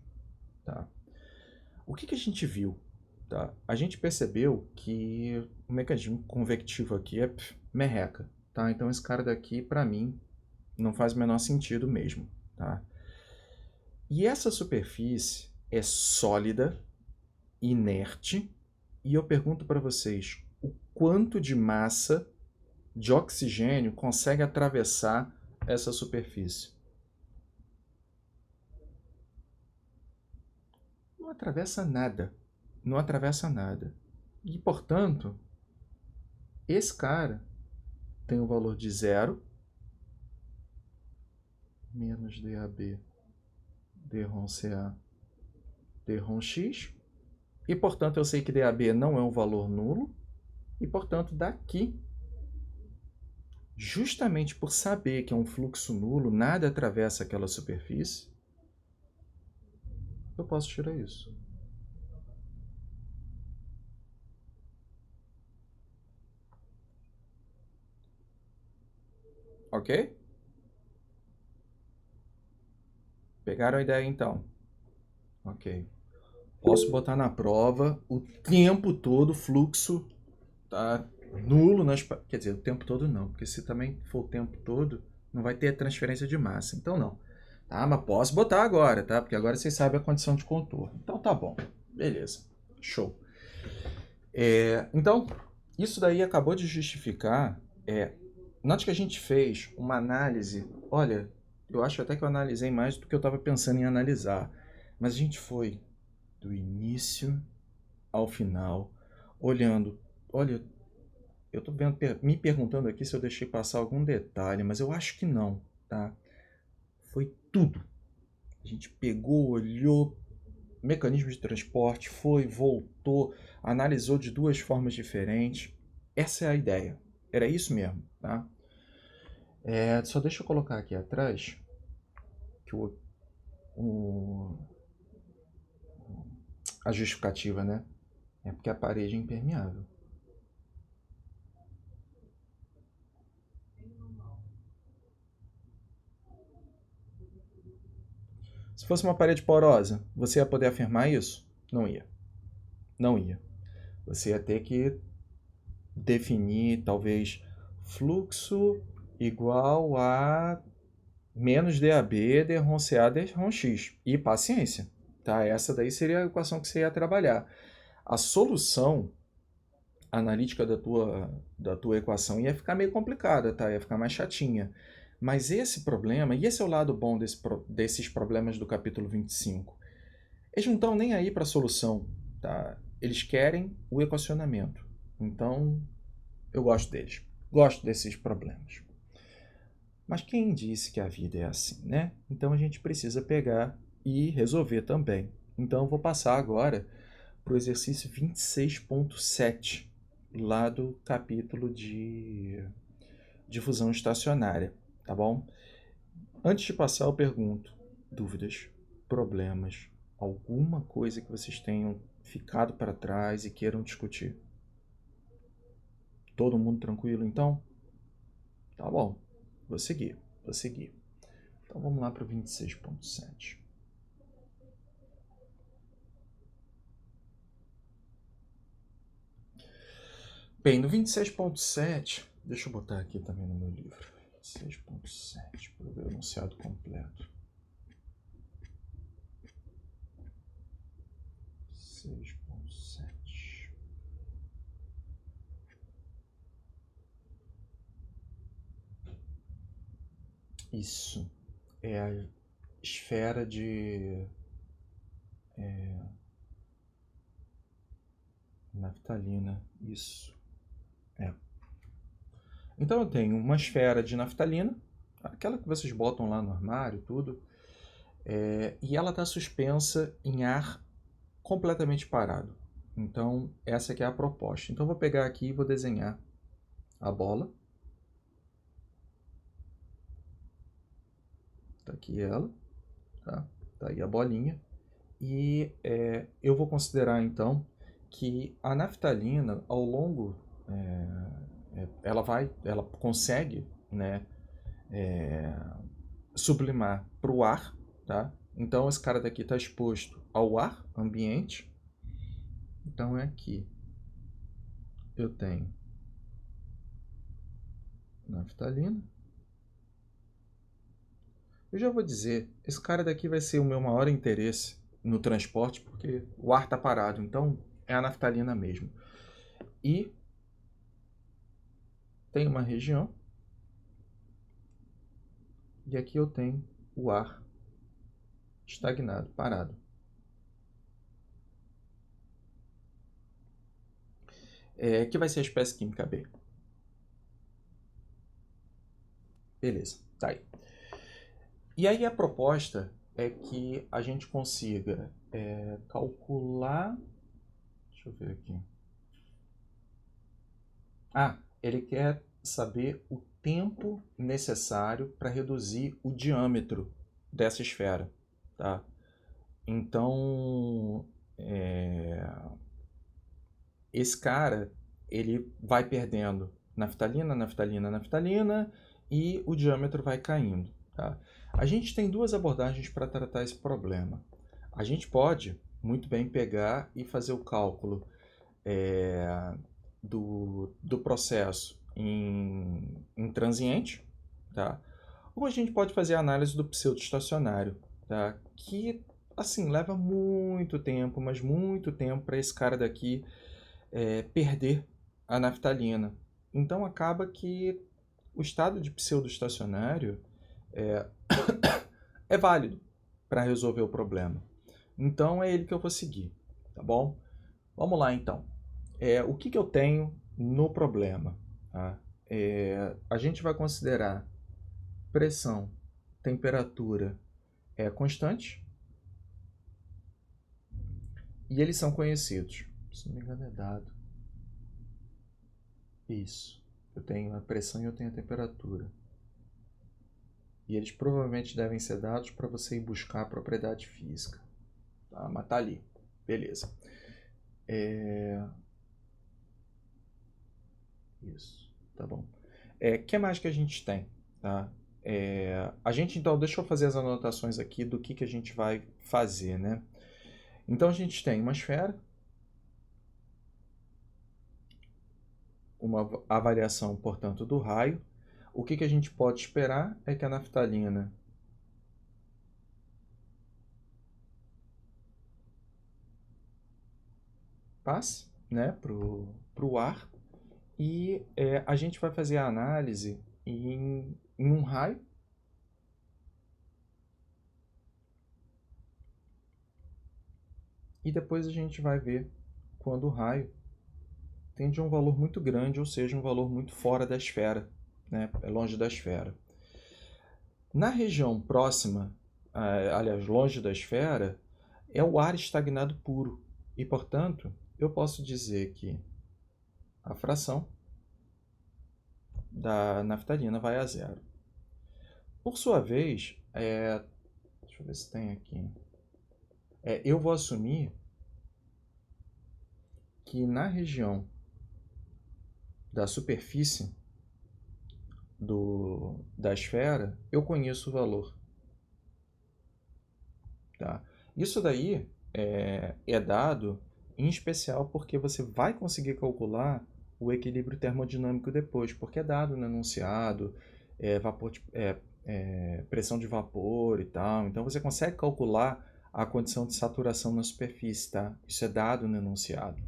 Tá? O que a gente viu? Tá? A gente percebeu que o mecanismo convectivo aqui é merreca. Tá? Então esse cara daqui, para mim, não faz o menor sentido mesmo. Tá? E essa superfície é sólida, inerte, e eu pergunto para vocês, o quanto de massa de oxigênio consegue atravessar essa superfície? Não atravessa nada. Não atravessa nada. E, portanto, esse cara tem o valor de zero menos DAB dρ CA dρ x. E, portanto, eu sei que DAB não é um valor nulo. E, portanto, daqui, justamente por saber que é um fluxo nulo, nada atravessa aquela superfície, eu posso tirar isso. Ok? Pegaram a ideia então? Ok. Posso botar na prova o tempo todo fluxo, tá, nulo nas... Quer dizer, o tempo todo não, porque se também for o tempo todo, não vai ter transferência de massa. Então não. Tá, mas posso botar agora, tá? Porque agora vocês sabem a condição de contorno. Então tá bom. Beleza. Show. Então, isso daí acabou de justificar... Note que a gente fez uma análise... Olha, eu acho até que eu analisei mais do que eu estava pensando em analisar. Mas a gente foi do início ao final, olhando... Olha, eu estou me perguntando aqui se eu deixei passar algum detalhe, mas eu acho que não, tá? Foi tudo. A gente pegou, olhou, mecanismo de transporte, foi, voltou, analisou de duas formas diferentes. Essa é a ideia. Era isso mesmo, tá? Só deixa eu colocar aqui atrás que a justificativa, né? É porque a parede é impermeável. Se fosse uma parede porosa, você ia poder afirmar isso? Não ia. Não ia. Você ia ter que definir, talvez, fluxo igual a menos DAB dρ CA dρ x. E paciência. Tá? Essa daí seria a equação que você ia trabalhar. A solução analítica da tua equação ia ficar meio complicada, tá? Ia ficar mais chatinha. Mas esse problema, e esse é o lado bom desses problemas do capítulo 25, eles não estão nem aí para a solução, tá? Eles querem o equacionamento. Então, eu gosto deles. Gosto desses problemas. Mas quem disse que a vida é assim, né? Então a gente precisa pegar e resolver também. Então eu vou passar agora para o exercício 26.7, lá do capítulo de fusão estacionária, tá bom? Antes de passar, eu pergunto: dúvidas, problemas, alguma coisa que vocês tenham ficado para trás e queiram discutir? Todo mundo tranquilo, então? Tá bom, vou seguir. Então vamos lá para o 26.7. Bem, no 26.7, deixa eu botar aqui também no meu livro. 26.7, para ver o enunciado completo. 6.7. Isso é a esfera de... naftalina, isso. Então eu tenho uma esfera de naftalina, aquela que vocês botam lá no armário, tudo, e ela está suspensa em ar completamente parado. Então essa aqui é a proposta. Então eu vou pegar aqui e vou desenhar a bola. Tá aqui ela, tá? Tá aí a bolinha. E eu vou considerar então que a naftalina, ao longo, ela consegue, né, sublimar para o ar, tá? Então esse cara daqui está exposto ao ar ambiente. Então é aqui. Eu tenho naftalina. Eu já vou dizer, esse cara daqui vai ser o meu maior interesse no transporte, porque o ar está parado, então é a naftalina mesmo. E tem uma região, e aqui eu tenho o ar estagnado, parado. Que vai ser a espécie química B. Beleza, tá aí. E aí a proposta é que a gente consiga calcular... Deixa eu ver aqui. Ele quer saber o tempo necessário para reduzir o diâmetro dessa esfera, tá? Então, esse cara, ele vai perdendo naftalina, naftalina, naftalina, e o diâmetro vai caindo, tá? A gente tem duas abordagens para tratar esse problema. A gente pode muito bem pegar e fazer o cálculo do processo em transiente, tá? Ou a gente pode fazer a análise do pseudoestacionário, tá? Que, assim, leva muito tempo, mas muito tempo para esse cara daqui perder a naftalina. Então acaba que o estado de pseudoestacionário é válido para resolver o problema. Então é ele que eu vou seguir, tá bom? Vamos lá então. O que eu tenho no problema? Tá? A gente vai considerar pressão, temperatura constante, e eles são conhecidos. Se não me engano é dado. Isso. Eu tenho a pressão e eu tenho a temperatura. E eles provavelmente devem ser dados para você ir buscar a propriedade física. Tá? Mas tá ali. Beleza. Isso. Tá bom. Que mais que a gente tem? Tá? A gente, então, deixa eu fazer as anotações aqui do que a gente vai fazer, né? Então a gente tem uma esfera, uma avaliação, portanto, do raio. O que a gente pode esperar é que a naftalina passe, né, pro ar, e a gente vai fazer a análise em um raio. E depois a gente vai ver quando o raio tem de um valor muito grande, ou seja, um valor muito fora da esfera, né? É longe da esfera. Na região próxima, aliás, longe da esfera, é o ar estagnado puro. E, portanto, eu posso dizer que a fração da naftalina vai a zero. Por sua vez, deixa eu ver se tem aqui. Eu vou assumir que na região da superfície da esfera, eu conheço o valor. Tá? Isso daí é dado em especial porque você vai conseguir calcular o equilíbrio termodinâmico depois, porque é dado no enunciado, pressão de vapor e tal. Então você consegue calcular a condição de saturação na superfície, tá? Isso é dado no enunciado.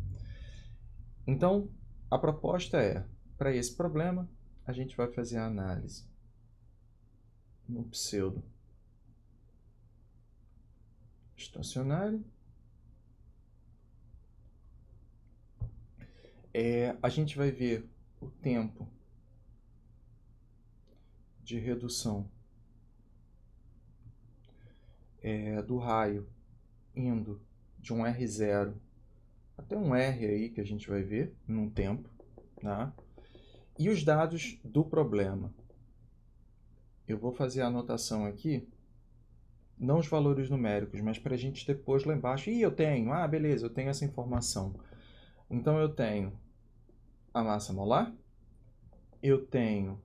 Então, a proposta para esse problema, a gente vai fazer a análise no pseudo estacionário a gente vai ver o tempo de redução do raio indo de um R0 até um R aí que a gente vai ver num tempo, tá? E os dados do problema. Eu vou fazer a anotação aqui, não os valores numéricos, mas para a gente depois lá embaixo. Eu tenho, beleza, eu tenho essa informação. Então eu tenho a massa molar, eu tenho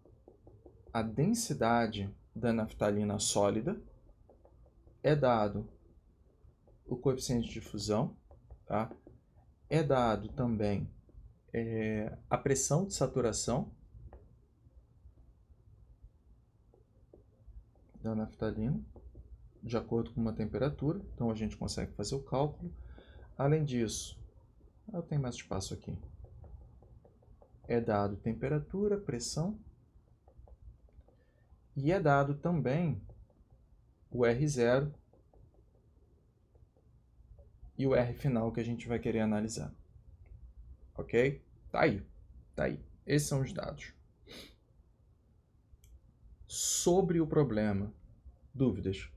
a densidade da naftalina sólida, é dado o coeficiente de fusão, tá? É dado também a pressão de saturação da naftalina, de acordo com uma temperatura, então a gente consegue fazer o cálculo. Além disso, eu tenho mais espaço aqui. É dado temperatura, pressão, e é dado também o R0 e o R final que a gente vai querer analisar. Ok? Tá aí. Tá aí. Esses são os dados. Sobre o problema, dúvidas?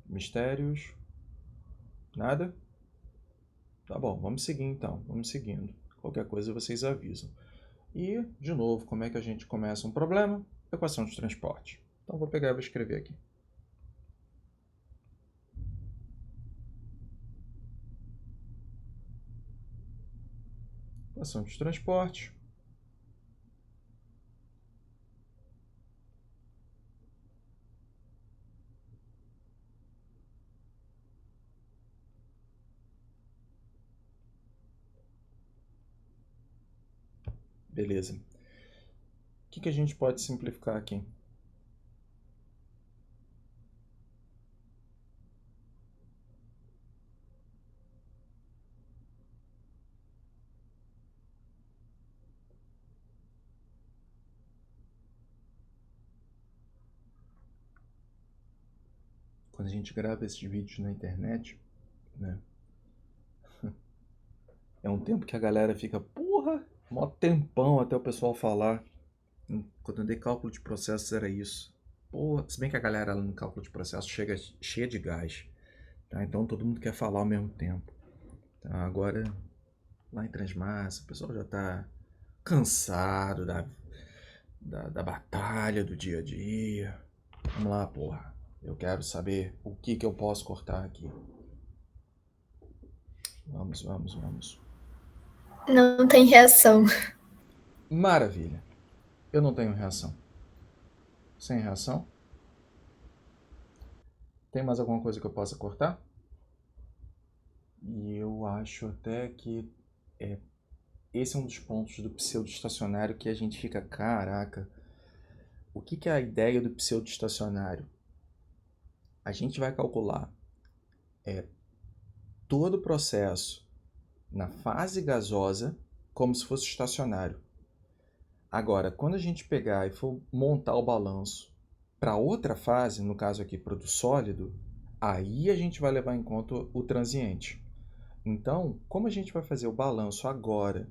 Mistérios? Nada? Tá bom, vamos seguir então. Vamos seguindo. Qualquer coisa vocês avisam. E, de novo, como é que a gente começa um problema? Equação de transporte. Então, vou pegar e vou escrever aqui. Equação de transporte. Beleza. O que a gente pode simplificar aqui? Quando a gente grava esses vídeos na internet, né? É um tempo que a galera fica, porra, mó tempão até o pessoal falar. Quando eu dei cálculo de processos era isso. Porra, se bem que a galera lá no cálculo de processos chega cheia de gás, tá? Então todo mundo quer falar ao mesmo tempo. Tá? Agora, lá em Transmassa, o pessoal já tá cansado da batalha do dia a dia. Vamos lá, porra. Eu quero saber o que eu posso cortar aqui. Vamos. Não tem reação. Maravilha. Eu não tenho reação. Sem reação? Tem mais alguma coisa que eu possa cortar? E eu acho até que esse é um dos pontos do pseudo-estacionário que a gente fica, caraca, o que é a ideia do pseudo-estacionário? A gente vai calcular todo o processo na fase gasosa como se fosse estacionário. Agora, quando a gente pegar e for montar o balanço para outra fase, no caso aqui para o do sólido, aí a gente vai levar em conta o transiente. Então, como a gente vai fazer o balanço agora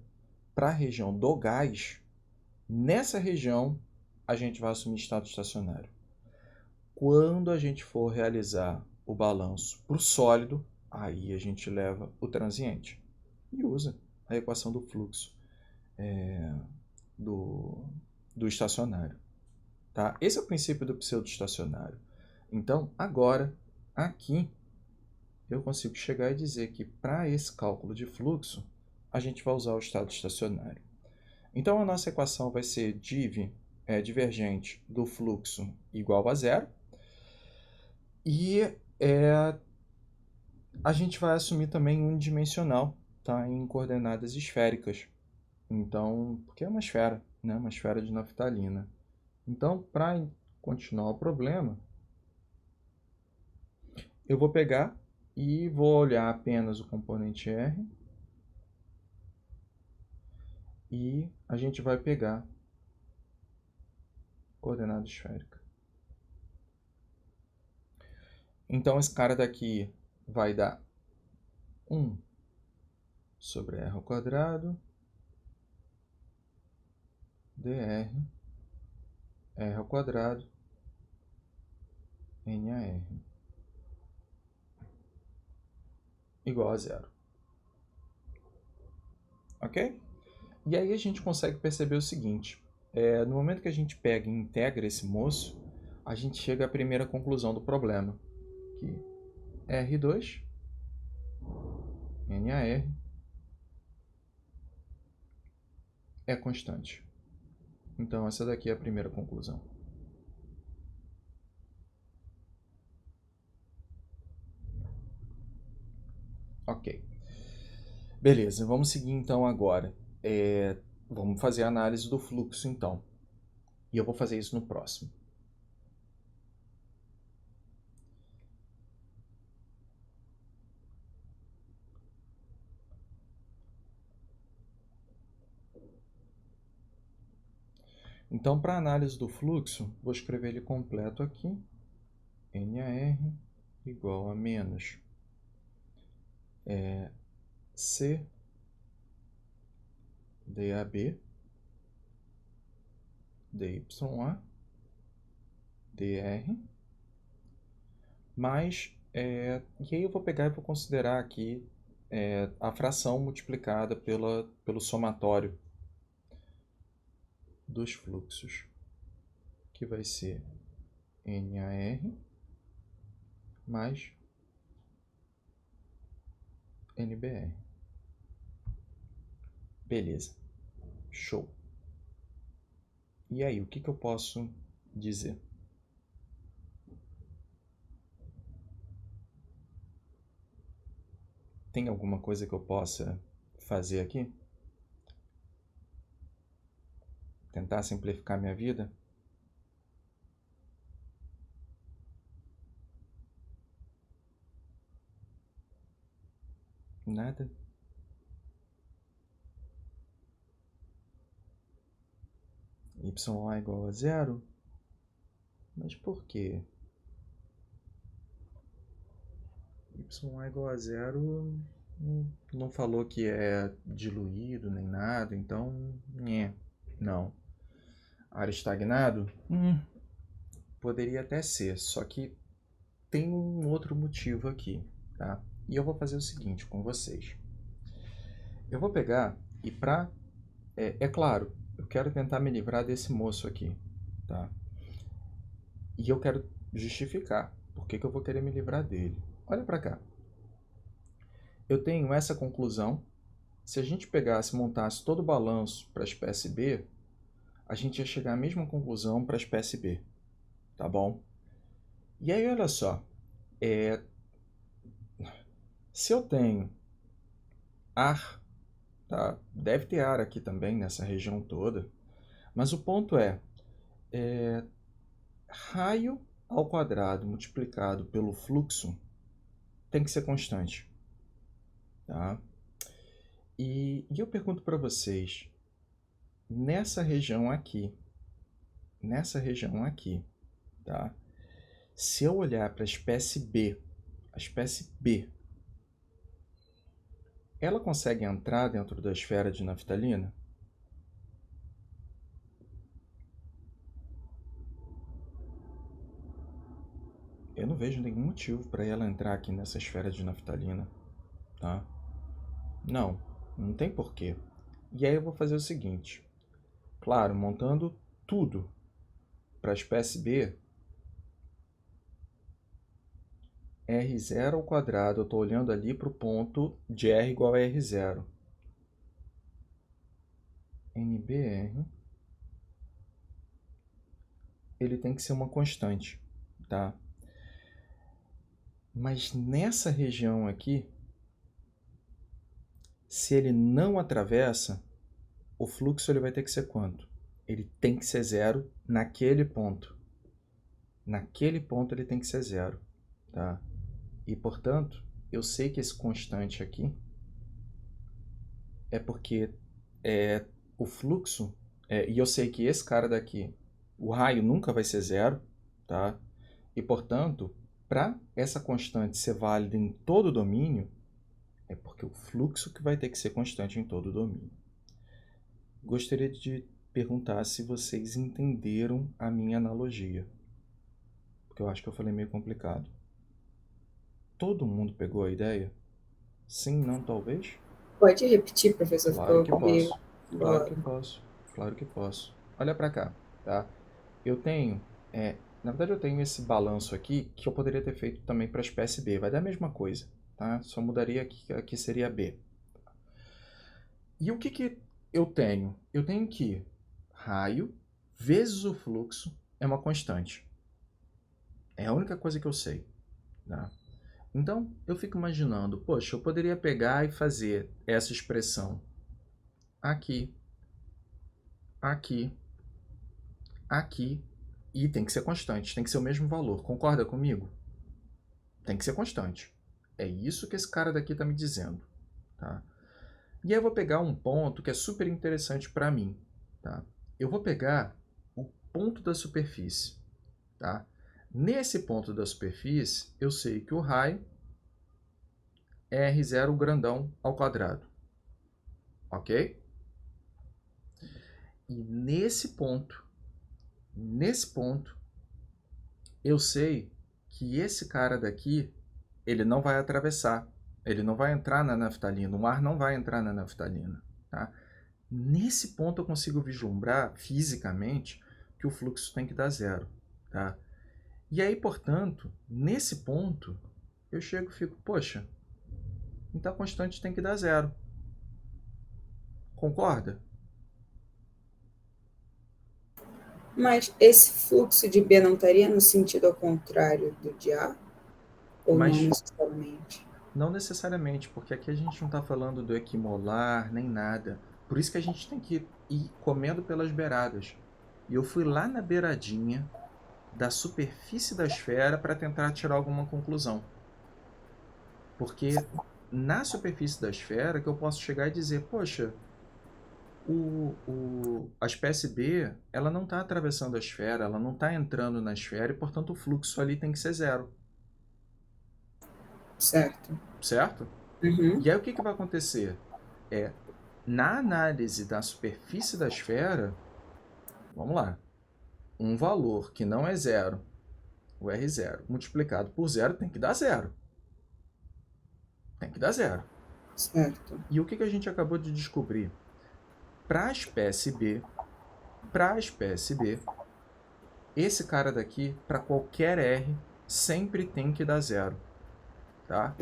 para a região do gás, nessa região a gente vai assumir estado estacionário. Quando a gente for realizar o balanço para o sólido, aí a gente leva o transiente e usa a equação do fluxo do estacionário. Tá? Esse é o princípio do pseudo-estacionário. Então, agora, aqui, eu consigo chegar e dizer que para esse cálculo de fluxo, a gente vai usar o estado estacionário. Então, a nossa equação vai ser divergente do fluxo igual a zero. E a gente vai assumir também unidimensional, tá? Em coordenadas esféricas. Então, porque é uma esfera, né? Uma esfera de naftalina. Então, para continuar o problema, eu vou pegar e vou olhar apenas o componente R. E a gente vai pegar coordenada esférica. Então, esse cara daqui vai dar 1 sobre r ao quadrado dr r ao quadrado NAR igual a zero. Ok? E aí a gente consegue perceber o seguinte, no momento que a gente pega e integra esse moço, a gente chega à primeira conclusão do problema, que R2 NAR é constante. Então essa daqui é a primeira conclusão. Ok. Beleza, vamos seguir então agora. Vamos fazer a análise do fluxo então. E eu vou fazer isso no próximo. Então, para a análise do fluxo, vou escrever ele completo aqui. NAR igual a menos C DAB DYA DR mais, e aí eu vou pegar e vou considerar aqui a fração multiplicada pelo somatório dos fluxos, que vai ser NAR mais NBR. Beleza. Show. E aí, o que eu posso dizer? Tem alguma coisa que eu possa fazer aqui? Tentar simplificar minha vida? Nada? Y igual a zero? Mas por quê? Y igual a zero não falou que é diluído nem nada, então, não. Área estagnado? Poderia até ser, só que tem um outro motivo aqui, tá? E eu vou fazer o seguinte com vocês. Eu vou pegar e é claro, eu quero tentar me livrar desse moço aqui, tá? E eu quero justificar por que eu vou querer me livrar dele. Olha para cá. Eu tenho essa conclusão. Se a gente pegasse e montasse todo o balanço para a espécie B, a gente ia chegar à mesma conclusão para a espécie B, tá bom? E aí, olha só, se eu tenho ar, tá? Deve ter ar aqui também nessa região toda, mas o ponto raio ao quadrado multiplicado pelo fluxo tem que ser constante, tá? E eu pergunto para vocês, nessa região aqui, tá? Se eu olhar para a espécie B, ela consegue entrar dentro da esfera de naftalina? Eu não vejo nenhum motivo para ela entrar aqui nessa esfera de naftalina, tá? Não tem porquê. E aí eu vou fazer o seguinte. Claro, montando tudo para a espécie B, R0 ao quadrado, eu estou olhando ali para o ponto de R igual a R0. NBR, ele tem que ser uma constante, tá? Mas nessa região aqui, se ele não atravessa, o fluxo ele vai ter que ser quanto? Ele tem que ser zero naquele ponto. Naquele ponto ele tem que ser zero, tá? E, portanto, eu sei que esse constante aqui é porque o fluxo, e eu sei que esse cara daqui, o raio nunca vai ser zero, tá? E, portanto, para essa constante ser válida em todo o domínio, É porque o fluxo que vai ter que ser constante em todo o domínio. Gostaria de perguntar se vocês entenderam a minha analogia. Porque eu acho que eu falei meio complicado. Todo mundo pegou a ideia? Sim, não, talvez? Pode repetir, professor? Claro Ficou que meio posso. Claro que bolado. posso. Claro que posso. Olha para cá, tá? Eu tenho, na verdade eu tenho esse balanço aqui que eu poderia ter feito também para a espécie B. Vai dar a mesma coisa, tá? Só mudaria aqui seria B. E o que eu tenho? Eu tenho que raio vezes o fluxo é uma constante. É a única coisa que eu sei, tá? Então, eu fico imaginando, poxa, eu poderia pegar e fazer essa expressão aqui, aqui, aqui, e tem que ser constante, tem que ser o mesmo valor. Concorda comigo? Tem que ser constante. É isso que esse cara daqui está me dizendo, tá? E aí eu vou pegar um ponto que é super interessante para mim, tá? Eu vou pegar o ponto da superfície, tá? Nesse ponto da superfície, eu sei que o raio é R0 grandão ao quadrado, ok? E nesse ponto, eu sei que esse cara daqui, ele não vai atravessar, ele não vai entrar na naftalina, o ar não vai entrar na naftalina, tá? Nesse ponto eu consigo vislumbrar fisicamente que o fluxo tem que dar zero, tá? E aí, portanto, nesse ponto, eu chego e fico, poxa, então a constante tem que dar zero. Concorda? Mas esse fluxo de B não estaria no sentido ao contrário do de A? Ou não Mas necessariamente? não necessariamente, porque aqui a gente não está falando do equimolar, nem nada. Por isso que a gente tem que ir comendo pelas beiradas. E eu fui lá na beiradinha da superfície da esfera para tentar tirar alguma conclusão. Porque na superfície da esfera que eu posso chegar e dizer, poxa, a espécie B, ela não está atravessando a esfera, ela não está entrando na esfera e, portanto, o fluxo ali tem que ser zero. Certo. Certo? Uhum. E aí o que vai acontecer? Na análise da superfície da esfera, vamos lá, um valor que não é zero, o R0, multiplicado por zero tem que dar zero. Tem que dar zero. Certo. E o que a gente acabou de descobrir? Para a espécie B, esse cara daqui, para qualquer R, sempre tem que dar zero. Tá?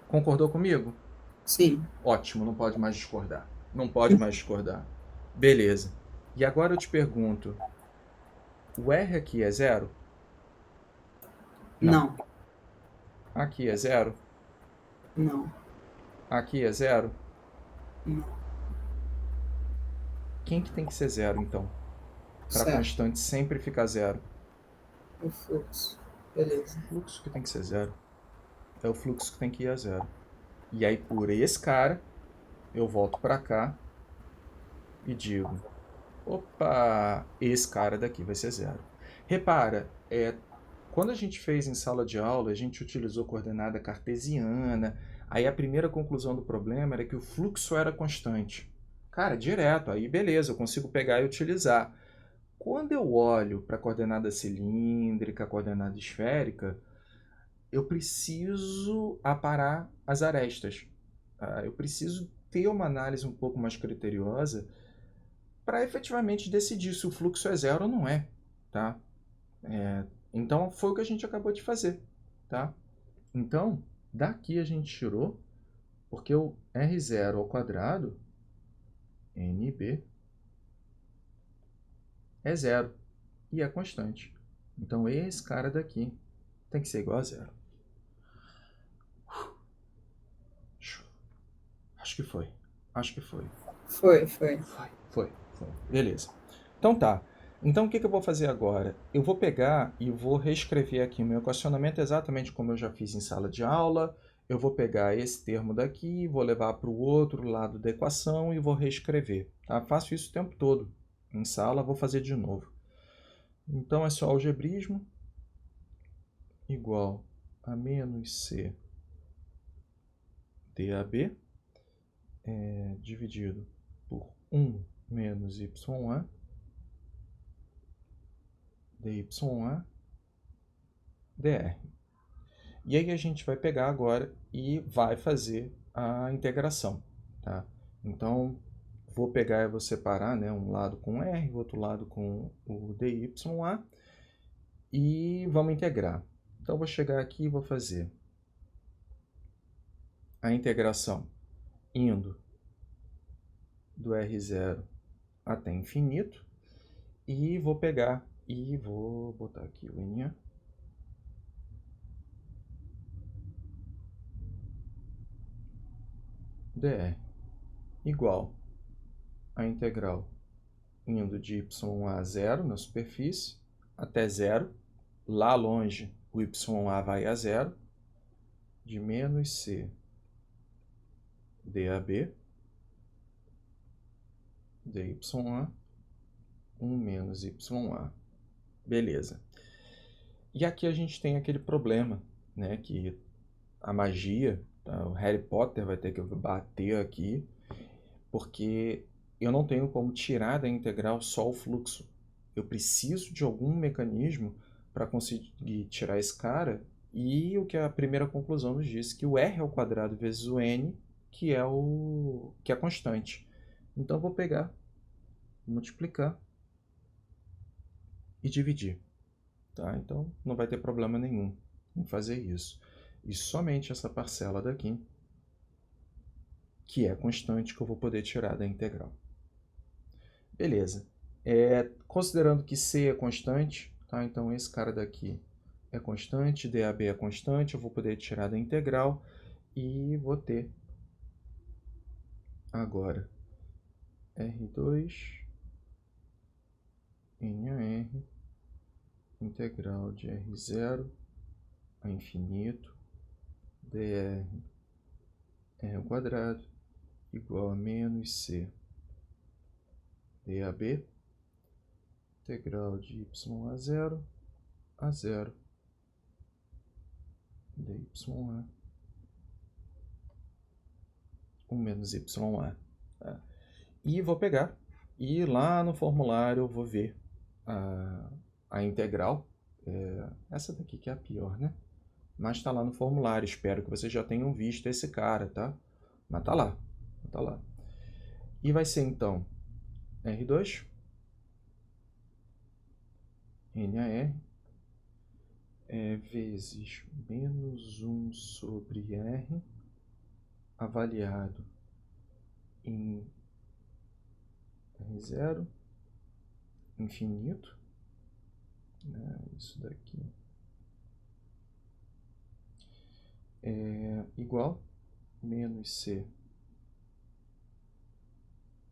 Concordou comigo? Sim. Ótimo, não pode mais discordar. Não pode mais discordar. Beleza. E agora eu te pergunto, o R aqui é zero? Não. Aqui é zero? Não. Aqui é zero? Não. Quem que tem que ser zero, então? Para a Certo. constante sempre ficar zero. O fluxo. Beleza. O fluxo que tem que ser zero. É o fluxo que tem que ir a zero. E aí, por esse cara, eu volto para cá e digo, opa, esse cara daqui vai ser zero. Repara, quando a gente fez em sala de aula, a gente utilizou coordenada cartesiana, aí a primeira conclusão do problema era que o fluxo era constante. Cara, direto, aí beleza, eu consigo pegar e utilizar. Quando eu olho para a coordenada cilíndrica, a coordenada esférica, eu preciso aparar as arestas. Eu preciso ter uma análise um pouco mais criteriosa para efetivamente decidir se o fluxo é zero ou não é. Tá? Então, foi o que a gente acabou de fazer. Tá? Então, daqui a gente tirou, porque o R0 ao quadrado, NB, é zero e é constante. Então, esse cara daqui tem que ser igual a zero. Acho que foi. Foi. Beleza. Então tá. Então o que eu vou fazer agora? Eu vou pegar e vou reescrever aqui o meu equacionamento exatamente como eu já fiz em sala de aula. Eu vou pegar esse termo daqui, vou levar para o outro lado da equação e vou reescrever. Tá? Faço isso o tempo todo. Em sala, vou fazer de novo. Então é só algebrismo igual a menos C DAB dividido por 1 menos YA DYA dr. E aí a gente vai pegar agora e vai fazer a integração, tá? Então, vou pegar e vou separar, né, um lado com R, o outro lado com o DYA, e vamos integrar. Então, vou chegar aqui e vou fazer a integração indo do R0 até infinito, e vou pegar e vou botar aqui o NA. dr igual a integral indo de y a 0 na superfície até 0, lá longe o YA vai a 0, de menos C DAB DYA 1 menos YA. Beleza. E aqui a gente tem aquele problema, né, que a magia, tá, o Harry Potter vai ter que bater aqui, porque eu não tenho como tirar da integral só o fluxo. Eu preciso de algum mecanismo para conseguir tirar esse cara, e o que a primeira conclusão nos diz, que o R ao quadrado vezes o N, que é a constante. Então, eu vou pegar, multiplicar e dividir. Tá? Então, não vai ter problema nenhum em fazer isso. E somente essa parcela daqui, que é constante, que eu vou poder tirar da integral. Beleza. Considerando que C é constante, tá? Então esse cara daqui é constante, DAB é constante, eu vou poder tirar da integral e vou ter agora R2 NAR integral de R0 a infinito dr R ao quadrado igual a menos C DAB integral de y a 0 DYA 1 menos YA. Tá? E vou pegar e lá no formulário eu vou ver a integral. Essa daqui que é a pior, né? Mas está lá no formulário. Espero que vocês já tenham visto esse cara, tá? Mas tá lá. Tá lá. E vai ser então R2 NAR vezes menos 1 sobre R avaliado em R0 infinito, né? Isso daqui é igual menos C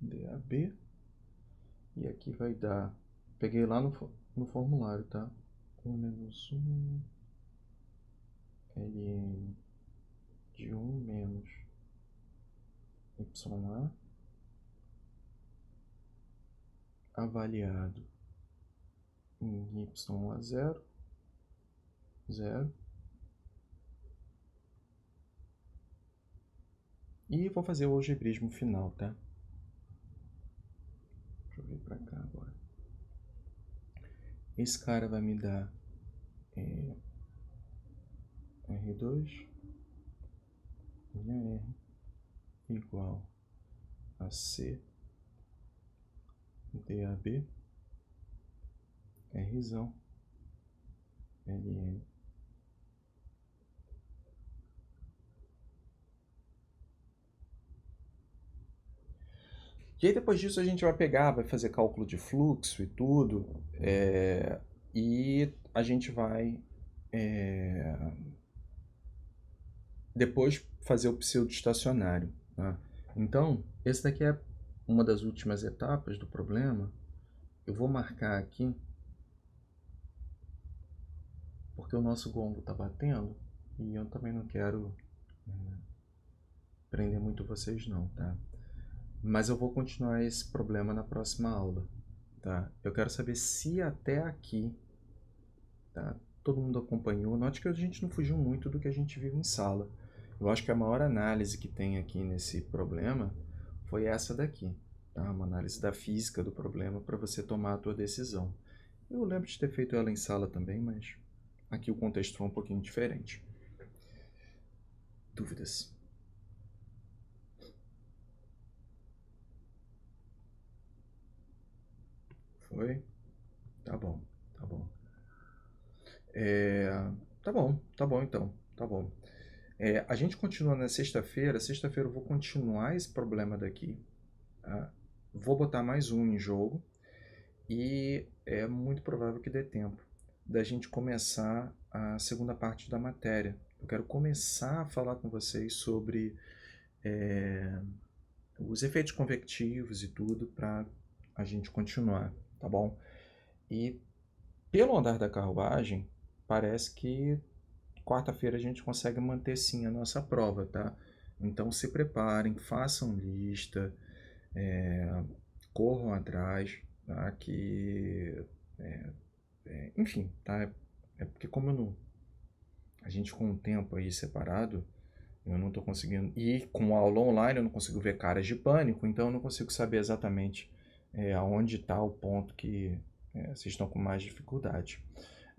DAB, e aqui vai dar, peguei lá no formulário, tá? 1 menos 1 ln de 1 menos YA avaliado em YA 0, 0. E vou fazer o algebrismo final, tá? Deixa eu vir para cá agora. Esse cara vai me dar R2 NAR igual a C DAB Rzão LN. E aí depois disso a gente vai pegar, vai fazer cálculo de fluxo e tudo, e a gente vai depois fazer o pseudo-estacionário. Tá? Então, esse daqui é uma das últimas etapas do problema. Eu vou marcar aqui, porque o nosso gongo está batendo, e eu também não quero prender muito vocês não, tá? Mas eu vou continuar esse problema na próxima aula, tá? Eu quero saber se até aqui, tá, todo mundo acompanhou. Note que a gente não fugiu muito do que a gente viu em sala. Eu acho que a maior análise que tem aqui nesse problema foi essa daqui, tá? Uma análise da física do problema para você tomar a tua decisão. Eu lembro de ter feito ela em sala também, mas aqui o contexto foi um pouquinho diferente. Dúvidas? Foi? Tá bom, tá bom. Tá bom então, tá bom. A gente continua na sexta-feira. Sexta-feira eu vou continuar esse problema daqui. Tá? Vou botar mais um em jogo. E é muito provável que dê tempo da gente começar a segunda parte da matéria. Eu quero começar a falar com vocês sobre os efeitos convectivos e tudo para a gente continuar, tá bom? E pelo andar da carruagem, parece que quarta-feira a gente consegue manter sim a nossa prova, tá? Então se preparem, façam lista, corram atrás, tá? Enfim, tá? É porque como a gente com o tempo aí separado, eu não estou conseguindo, e com a aula online eu não consigo ver caras de pânico, então eu não consigo saber exatamente aonde está o ponto que vocês estão com mais dificuldade.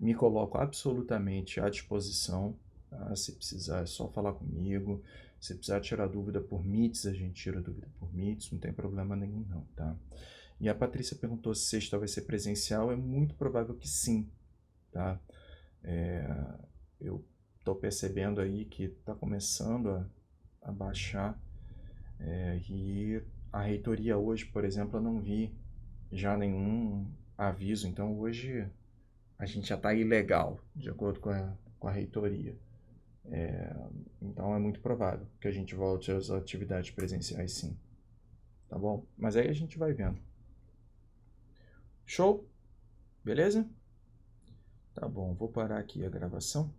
Me coloco absolutamente à disposição, tá? Se precisar é só falar comigo. Se precisar tirar dúvida por Meets, a gente tira dúvida por Meets, não tem problema nenhum não, tá? E a Patrícia perguntou se sexta vai ser presencial. É muito provável que sim, tá? Eu estou percebendo aí que está começando a baixar, e a reitoria hoje, por exemplo, eu não vi já nenhum aviso, então hoje a gente já está ilegal, de acordo com a reitoria. Então é muito provável que a gente volte às atividades presenciais sim, tá bom? Mas aí a gente vai vendo. Show? Beleza? Tá bom, vou parar aqui a gravação.